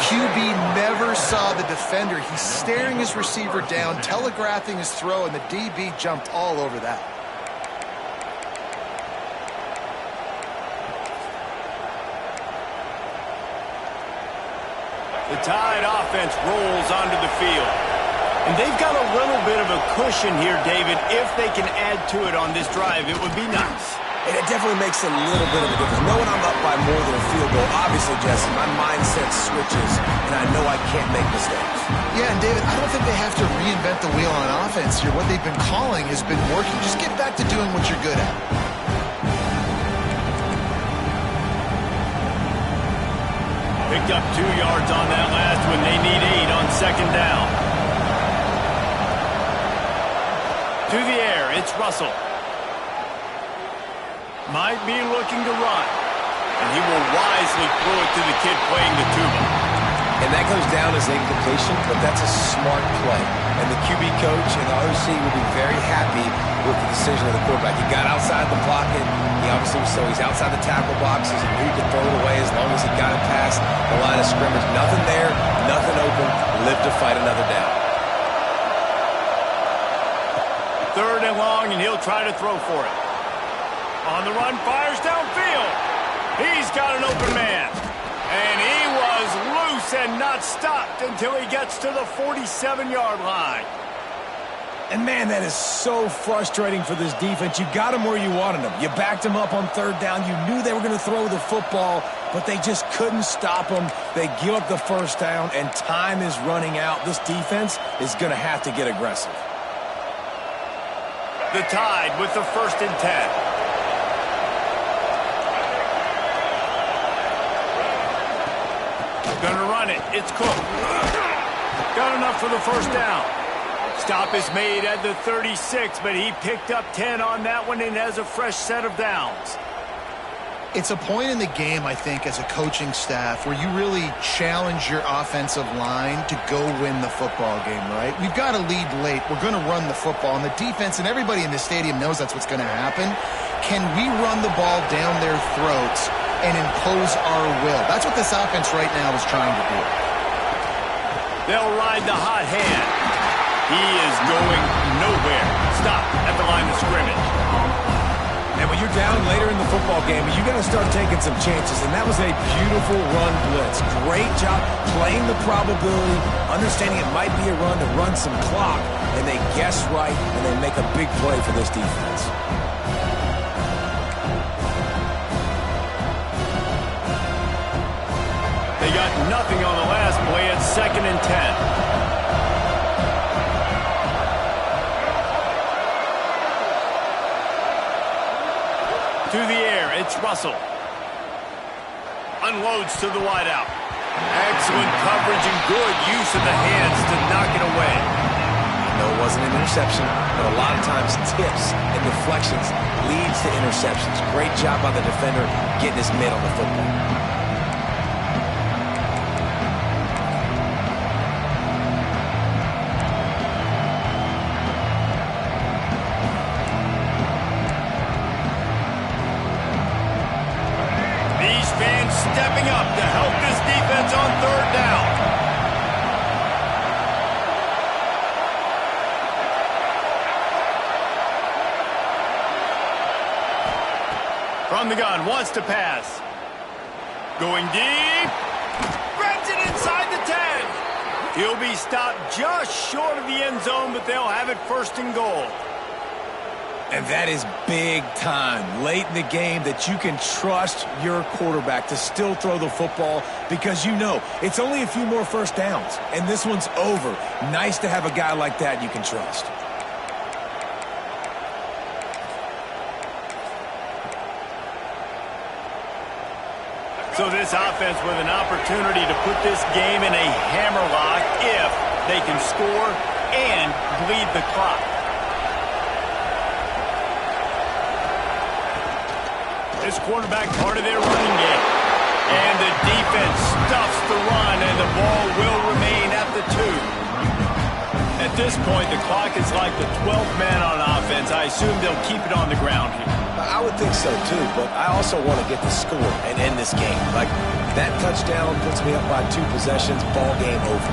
QB never saw the defender. He's staring his receiver down, telegraphing his throw, and the DB jumped all over that. The Tide offense rolls onto the field. And they've got a little bit of a cushion here, David. If they can add to it on this drive, it would be nice. And it definitely makes a little bit of a difference. Knowing I'm up by more than a field goal, obviously, Jesse, my mindset switches, and I know I can't make mistakes. Yeah, and David, I don't think they have to reinvent the wheel on offense here. What they've been calling has been working. Just get back to doing what you're good at. Picked up 2 yards on that last one. They need 8 on second down. To the air, it's Russell. Might be looking to run. And he will wisely throw it to the kid playing the tuba. And that goes down as incompletion, but that's a smart play. And the QB coach and the OC will be very happy with the decision of the quarterback. He got outside the pocket. He obviously was so he's outside the tackle boxes. He knew he could throw it away as long as he got it past the line of scrimmage. Nothing there, nothing open. Live to fight another down. 3rd and long, and he'll try to throw for it. On the run, fires downfield. He's got an open man. And he was loose and not stopped until he gets to the 47-yard line. And, man, that is so frustrating for this defense. You got him where you wanted him. You backed him up on 3rd down. You knew they were going to throw the football, but they just couldn't stop him. They give up the 1st down, and time is running out. This defense is going to have to get aggressive. The Tide with the 1st and 10. Gonna run it. It's Cook. Got enough for the 1st down. Stop is made at the 36, but he picked up 10 on that one and has a fresh set of downs. It's a point in the game, I think, as a coaching staff where you really challenge your offensive line to go win the football game, right? We've got to lead late. We're going to run the football, and the defense and everybody in the stadium knows that's what's going to happen. Can we run the ball down their throats and impose our will? That's what this offense right now is trying to do. They'll ride the hot hand. He is going nowhere. Stop at the line of scrimmage. And when you're down later in the football game, you got to start taking some chances. And that was a beautiful run blitz. Great job playing the probability, understanding it might be a run to run some clock. And they guess right, and they make a big play for this defense. They got nothing on the last play at 2nd and 10. To the air, it's Russell. Unloads to the wideout. Excellent coverage and good use of the hands to knock it away. No, it wasn't an interception, but a lot of times tips and deflections leads to interceptions. Great job by the defender getting his mitt on the football. fans stepping up to help this defense on third down. From the gun, wants to pass. Going deep. Grabs it inside the 10. He'll be stopped just short of the end zone, but they'll have it first and goal. And that is big time, late in the game, that you can trust your quarterback to still throw the football because you know it's only a few more first downs, and this one's over. Nice to have a guy like that you can trust. So this offense with an opportunity to put this game in a hammerlock if they can score and bleed the clock. This quarterback part of their running game. And the defense stuffs the run, and the ball will remain at the 2. At this point, the clock is like the 12th man on offense. I assume they'll keep it on the ground here. I would think so, too, but I also want to get the score and end this game. Like, that touchdown puts me up by 2 possessions, ball game over.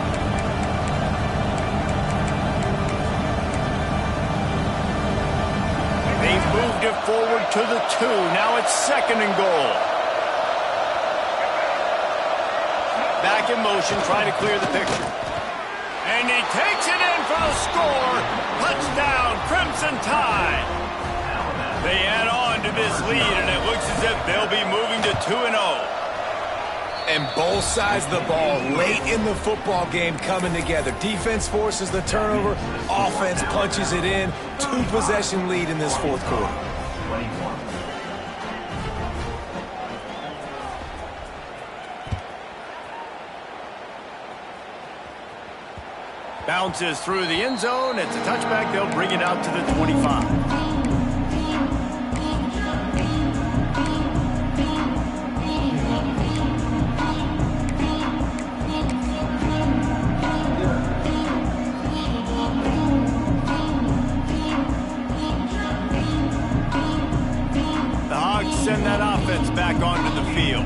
They've moved it forward to the 2. Now it's second and goal. Back in motion, trying to clear the picture. And he takes it in for the score. Touchdown, Crimson Tide. They add on to this lead, and it looks as if they'll be moving to 2-0. And both sides of the ball late in the football game coming together. Defense forces the turnover. Offense punches it in. 2-possession lead in this fourth quarter. Bounces through the end zone. It's a touchback. They'll bring it out to the 25. Send that offense back onto the field.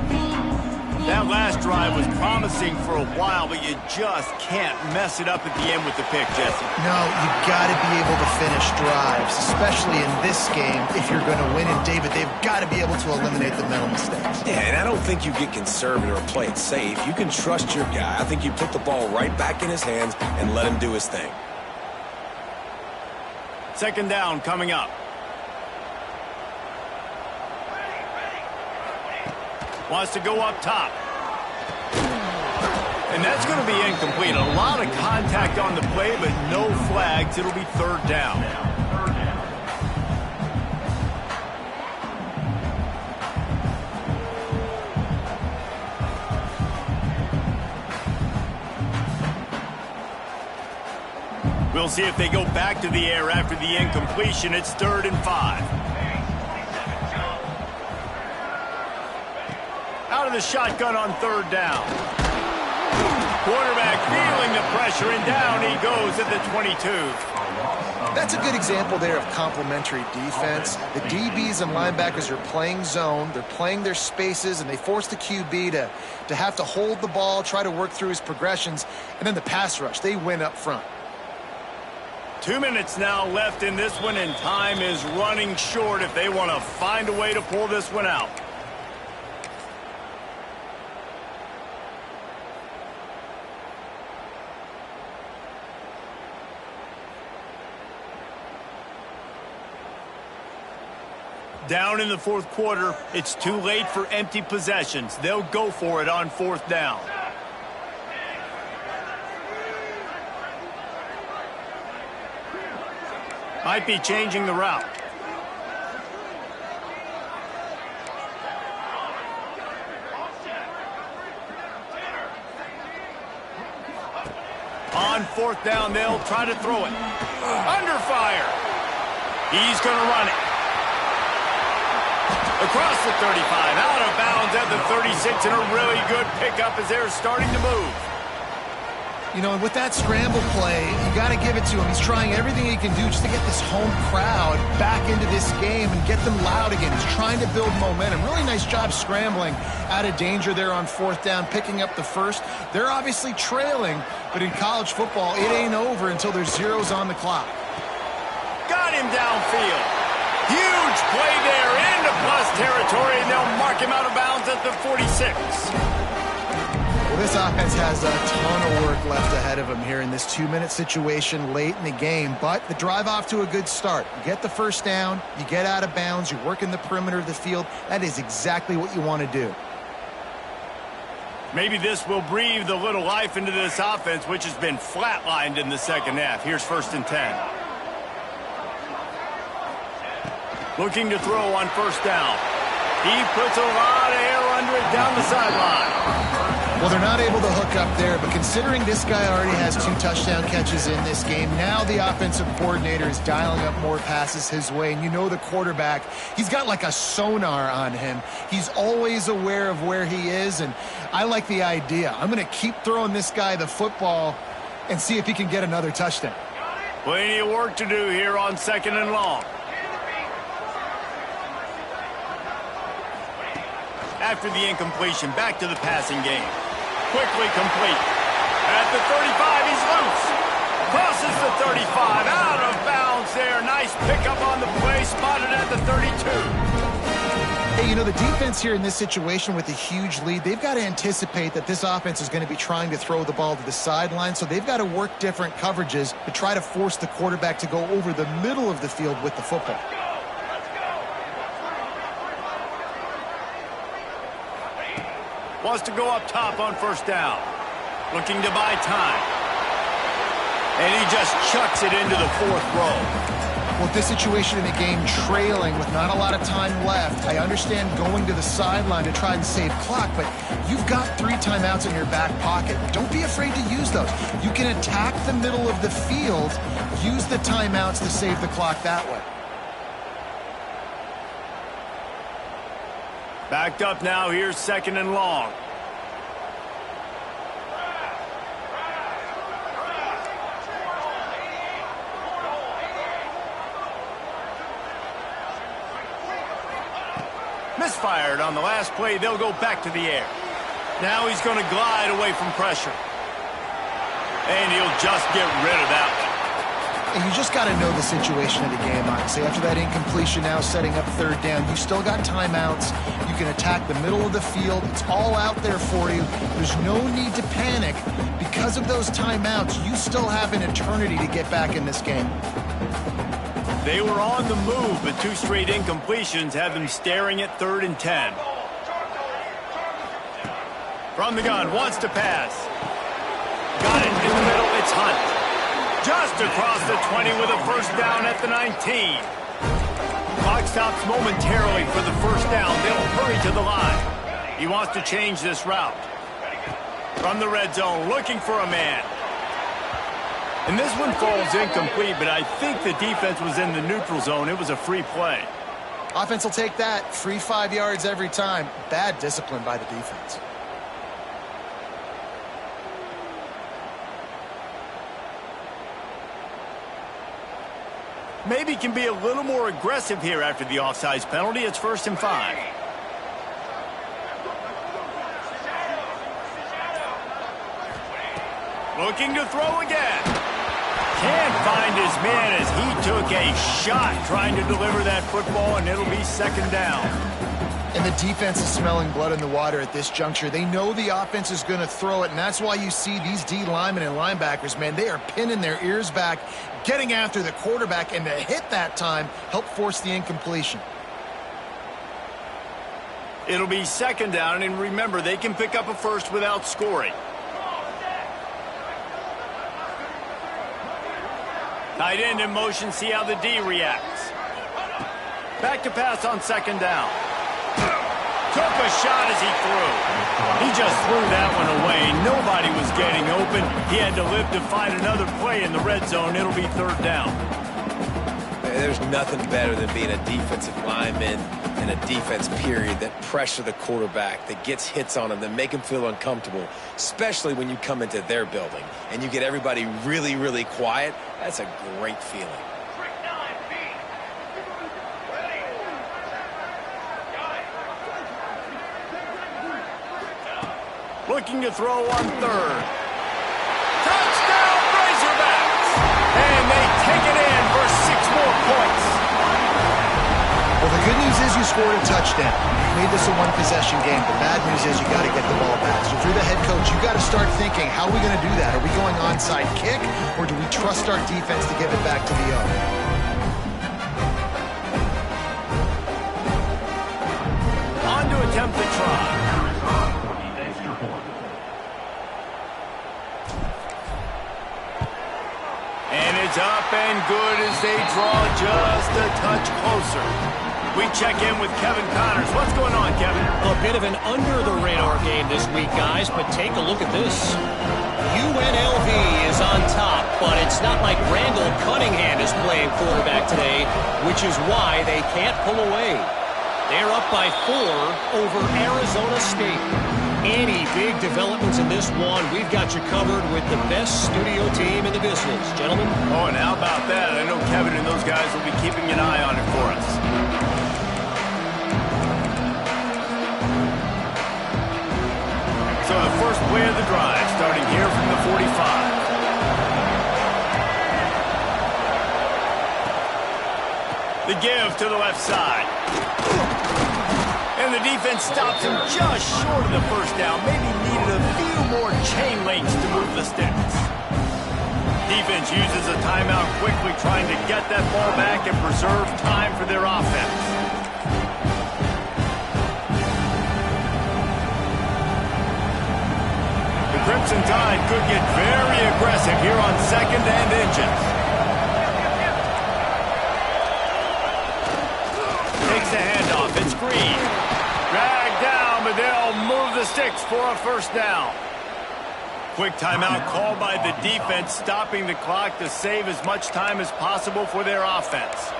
That last drive was promising for a while, but you just can't mess it up at the end with the pick, Jesse. No, you got to be able to finish drives, especially in this game if you're going to win. And, David, they've got to be able to eliminate the mental mistakes. Yeah, and I don't think you get conservative or play it safe. You can trust your guy. I think you put the ball right back in his hands and let him do his thing. Second down coming up. Wants to go up top. And that's going to be incomplete. A lot of contact on the play, but no flags. It'll be third down. We'll see if they go back to the air after the incompletion. It's 3rd and 5. Out of the shotgun on third down. Quarterback feeling the pressure, and down he goes at the 22. That's a good example there of complementary defense. The DBs and linebackers are playing zone. They're playing their spaces, and they force the QB to have to hold the ball, try to work through his progressions, and then the pass rush. They win up front. 2 minutes now left in this one, and time is running short if they want to find a way to pull this one out. Down in the fourth quarter, it's too late for empty possessions. They'll go for it on 4th down. Might be changing the route. On 4th down, they'll try to throw it. Under fire. He's going to run it. Across the 35, out of bounds at the 36, and a really good pickup as they're starting to move. You know, and with that scramble play, you got to give it to him. He's trying everything he can do just to get this home crowd back into this game and get them loud again. He's trying to build momentum. Really nice job scrambling out of danger there on 4th down, picking up the first. They're obviously trailing, but in college football, it ain't over until there's zeros on the clock. Got him downfield. Huge play there into plus territory, and they'll mark him out of bounds at the 46. Well, this offense has a ton of work left ahead of them here in this 2-minute situation late in the game, but the drive off to a good start. You get the first down, you get out of bounds, you work in the perimeter of the field. That is exactly what you want to do. Maybe this will breathe a little life into this offense, which has been flatlined in the second half. Here's 1st and 10. Looking to throw on 1st down. He puts a lot of air under it down the sideline. Well, they're not able to hook up there, but considering this guy already has 2 touchdown catches in this game, now the offensive coordinator is dialing up more passes his way. And you know the quarterback, he's got like a sonar on him. He's always aware of where he is, and I like the idea. I'm going to keep throwing this guy the football and see if he can get another touchdown. Plenty of work to do here on 2nd and long. After the incompletion, back to the passing game. Quickly complete. At the 35, he's loose. Crosses the 35, out of bounds there. Nice pickup on the play, spotted at the 32. Hey, you know, the defense here in this situation with a huge lead, they've got to anticipate that this offense is going to be trying to throw the ball to the sideline, so they've got to work different coverages to try to force the quarterback to go over the middle of the field with the football. Wants to go up top on 1st down. Looking to buy time. And he just chucks it into the 4th row. Well, this situation in the game, trailing with not a lot of time left, I understand going to the sideline to try and save clock, but you've got 3 timeouts in your back pocket. Don't be afraid to use those. You can attack the middle of the field, use the timeouts to save the clock that way. Backed up now, here's 2nd and long. Misfired on the last play. They'll go back to the air. Now he's going to glide away from pressure. And he'll just get rid of that one. And you just got to know the situation of the game, honestly. After that incompletion, now setting up 3rd down, you still got timeouts. You can attack the middle of the field. It's all out there for you. There's no need to panic. Because of those timeouts, you still have an eternity to get back in this game. They were on the move, but 2 straight incompletions have them staring at 3rd and 10. From the gun, wants to pass. Got it in the middle, it's Hunt. Just across the 20 with a 1st down at the 19. Clock stops momentarily for the 1st down. They'll hurry to the line. He wants to change this route. From the red zone, looking for a man. And this one falls incomplete, but I think the defense was in the neutral zone. It was a free play. Offense will take that. Free 5 yards every time. Bad discipline by the defense. Maybe can be a little more aggressive here after the offsides penalty. It's 1st and 5. Looking to throw again. Can't find his man as he took a shot trying to deliver that football, and it'll be 2nd down. And the defense is smelling blood in the water at this juncture. They know the offense is going to throw it, and that's why you see these D linemen and linebackers, man, they are pinning their ears back, getting after the quarterback, and the hit that time helped force the incompletion. It'll be 2nd down, and remember, they can pick up a first without scoring. Tight end in motion, see how the D reacts. Back to pass on 2nd down. Took a shot as he threw. He just threw that one away. Nobody was getting open. He had to live to find another play in the red zone. It'll be 3rd down. There's nothing better than being a defensive lineman and a defense, period, that pressure the quarterback, that gets hits on him, that make him feel uncomfortable, especially when you come into their building and you get everybody really, really quiet. That's a great feeling. Looking to throw on third. Touchdown, Razorbacks! And they take it in for 6 more points. Well, the good news is you scored a touchdown. You made this a one-possession game. The bad news is you got to get the ball back. So if you're the head coach, you got to start thinking, how are we going to do that? Are we going onside kick, or do we trust our defense to give it back to the owner? On to attempt the try. And it's up and good as they draw just a touch closer. We check in with Kevin Connors. What's going on, Kevin? A bit of an under-the-radar game this week, guys, but take a look at this. UNLV is on top, but it's not like Randall Cunningham is playing quarterback today, which is why they can't pull away. They're up by 4 over Arizona State. Any big developments in this one, we've got you covered with the best studio team in the business. Gentlemen? Oh, and how about that? I know Kevin and those guys will be keeping an eye on it for us. So the first play of the drive, starting here from the 45. The give to the left side. And the defense stops him just short of the first down. Maybe needed a few more chain links to move the sticks. Defense uses a timeout quickly, trying to get that ball back and preserve time for their offense. The Crimson Tide could get very aggressive here on second and inches. Takes the handoff. It's Green. Dragged down, but they'll move the sticks for a first down. Quick timeout called by the defense, stopping the clock to save as much time as possible for their offense.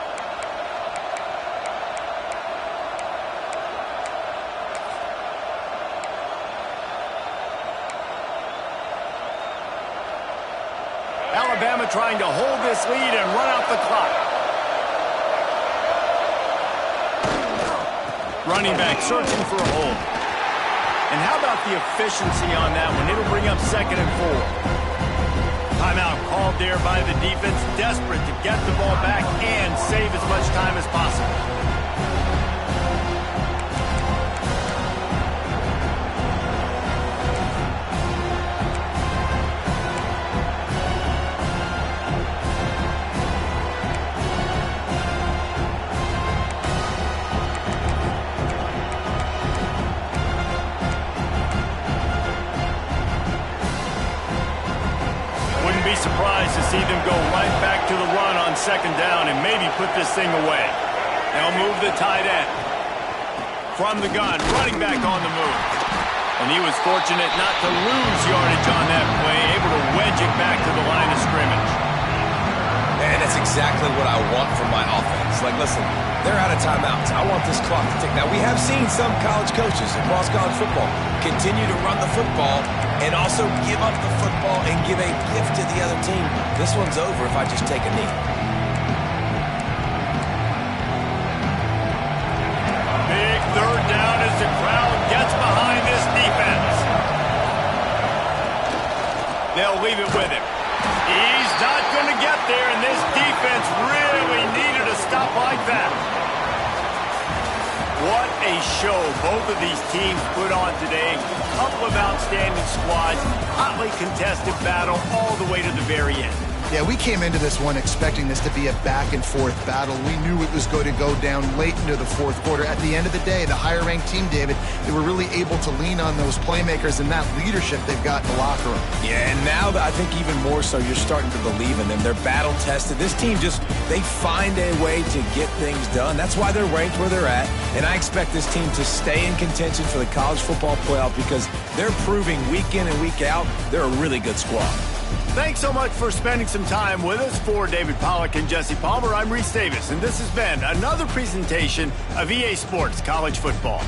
Alabama trying to hold this lead and run out the clock. Running back searching for a hole. And how about the efficiency on that one? It'll bring up 2nd and 4. Timeout called there by the defense, desperate to get the ball back and save as much time as possible. Surprised to see them go right back to the run on 2nd down and maybe put this thing away. They'll move the tight end. From the gun, running back on the move. And he was fortunate not to lose yardage on that play, able to wedge it back to the line of scrimmage. And that's exactly what I want from my offense. Like, listen, they're out of timeouts. I want this clock to tick. Now, we have seen some college coaches across college football continue to run the football and also give up the football and give a gift to the other team. This one's over if I just take a knee. Big 3rd down as the crowd gets behind this defense. They'll leave it with him. He's not going to get there, and this defense really needed a stop like that. What a show both of these teams put on today. A couple of outstanding squads, hotly contested battle all the way to the very end. Yeah, we came into this one expecting this to be a back-and-forth battle. We knew it was going to go down late into the 4th quarter. At the end of the day, the higher-ranked team, David, they were really able to lean on those playmakers and that leadership they've got in the locker room. Yeah, and now I think even more so, you're starting to believe in them. They're battle-tested. This team they find a way to get things done. That's why they're ranked where they're at. And I expect this team to stay in contention for the college football playoff because they're proving week in and week out they're a really good squad. Thanks so much for spending some time with us. For David Pollack and Jesse Palmer, I'm Reese Davis, and this has been another presentation of EA Sports College Football.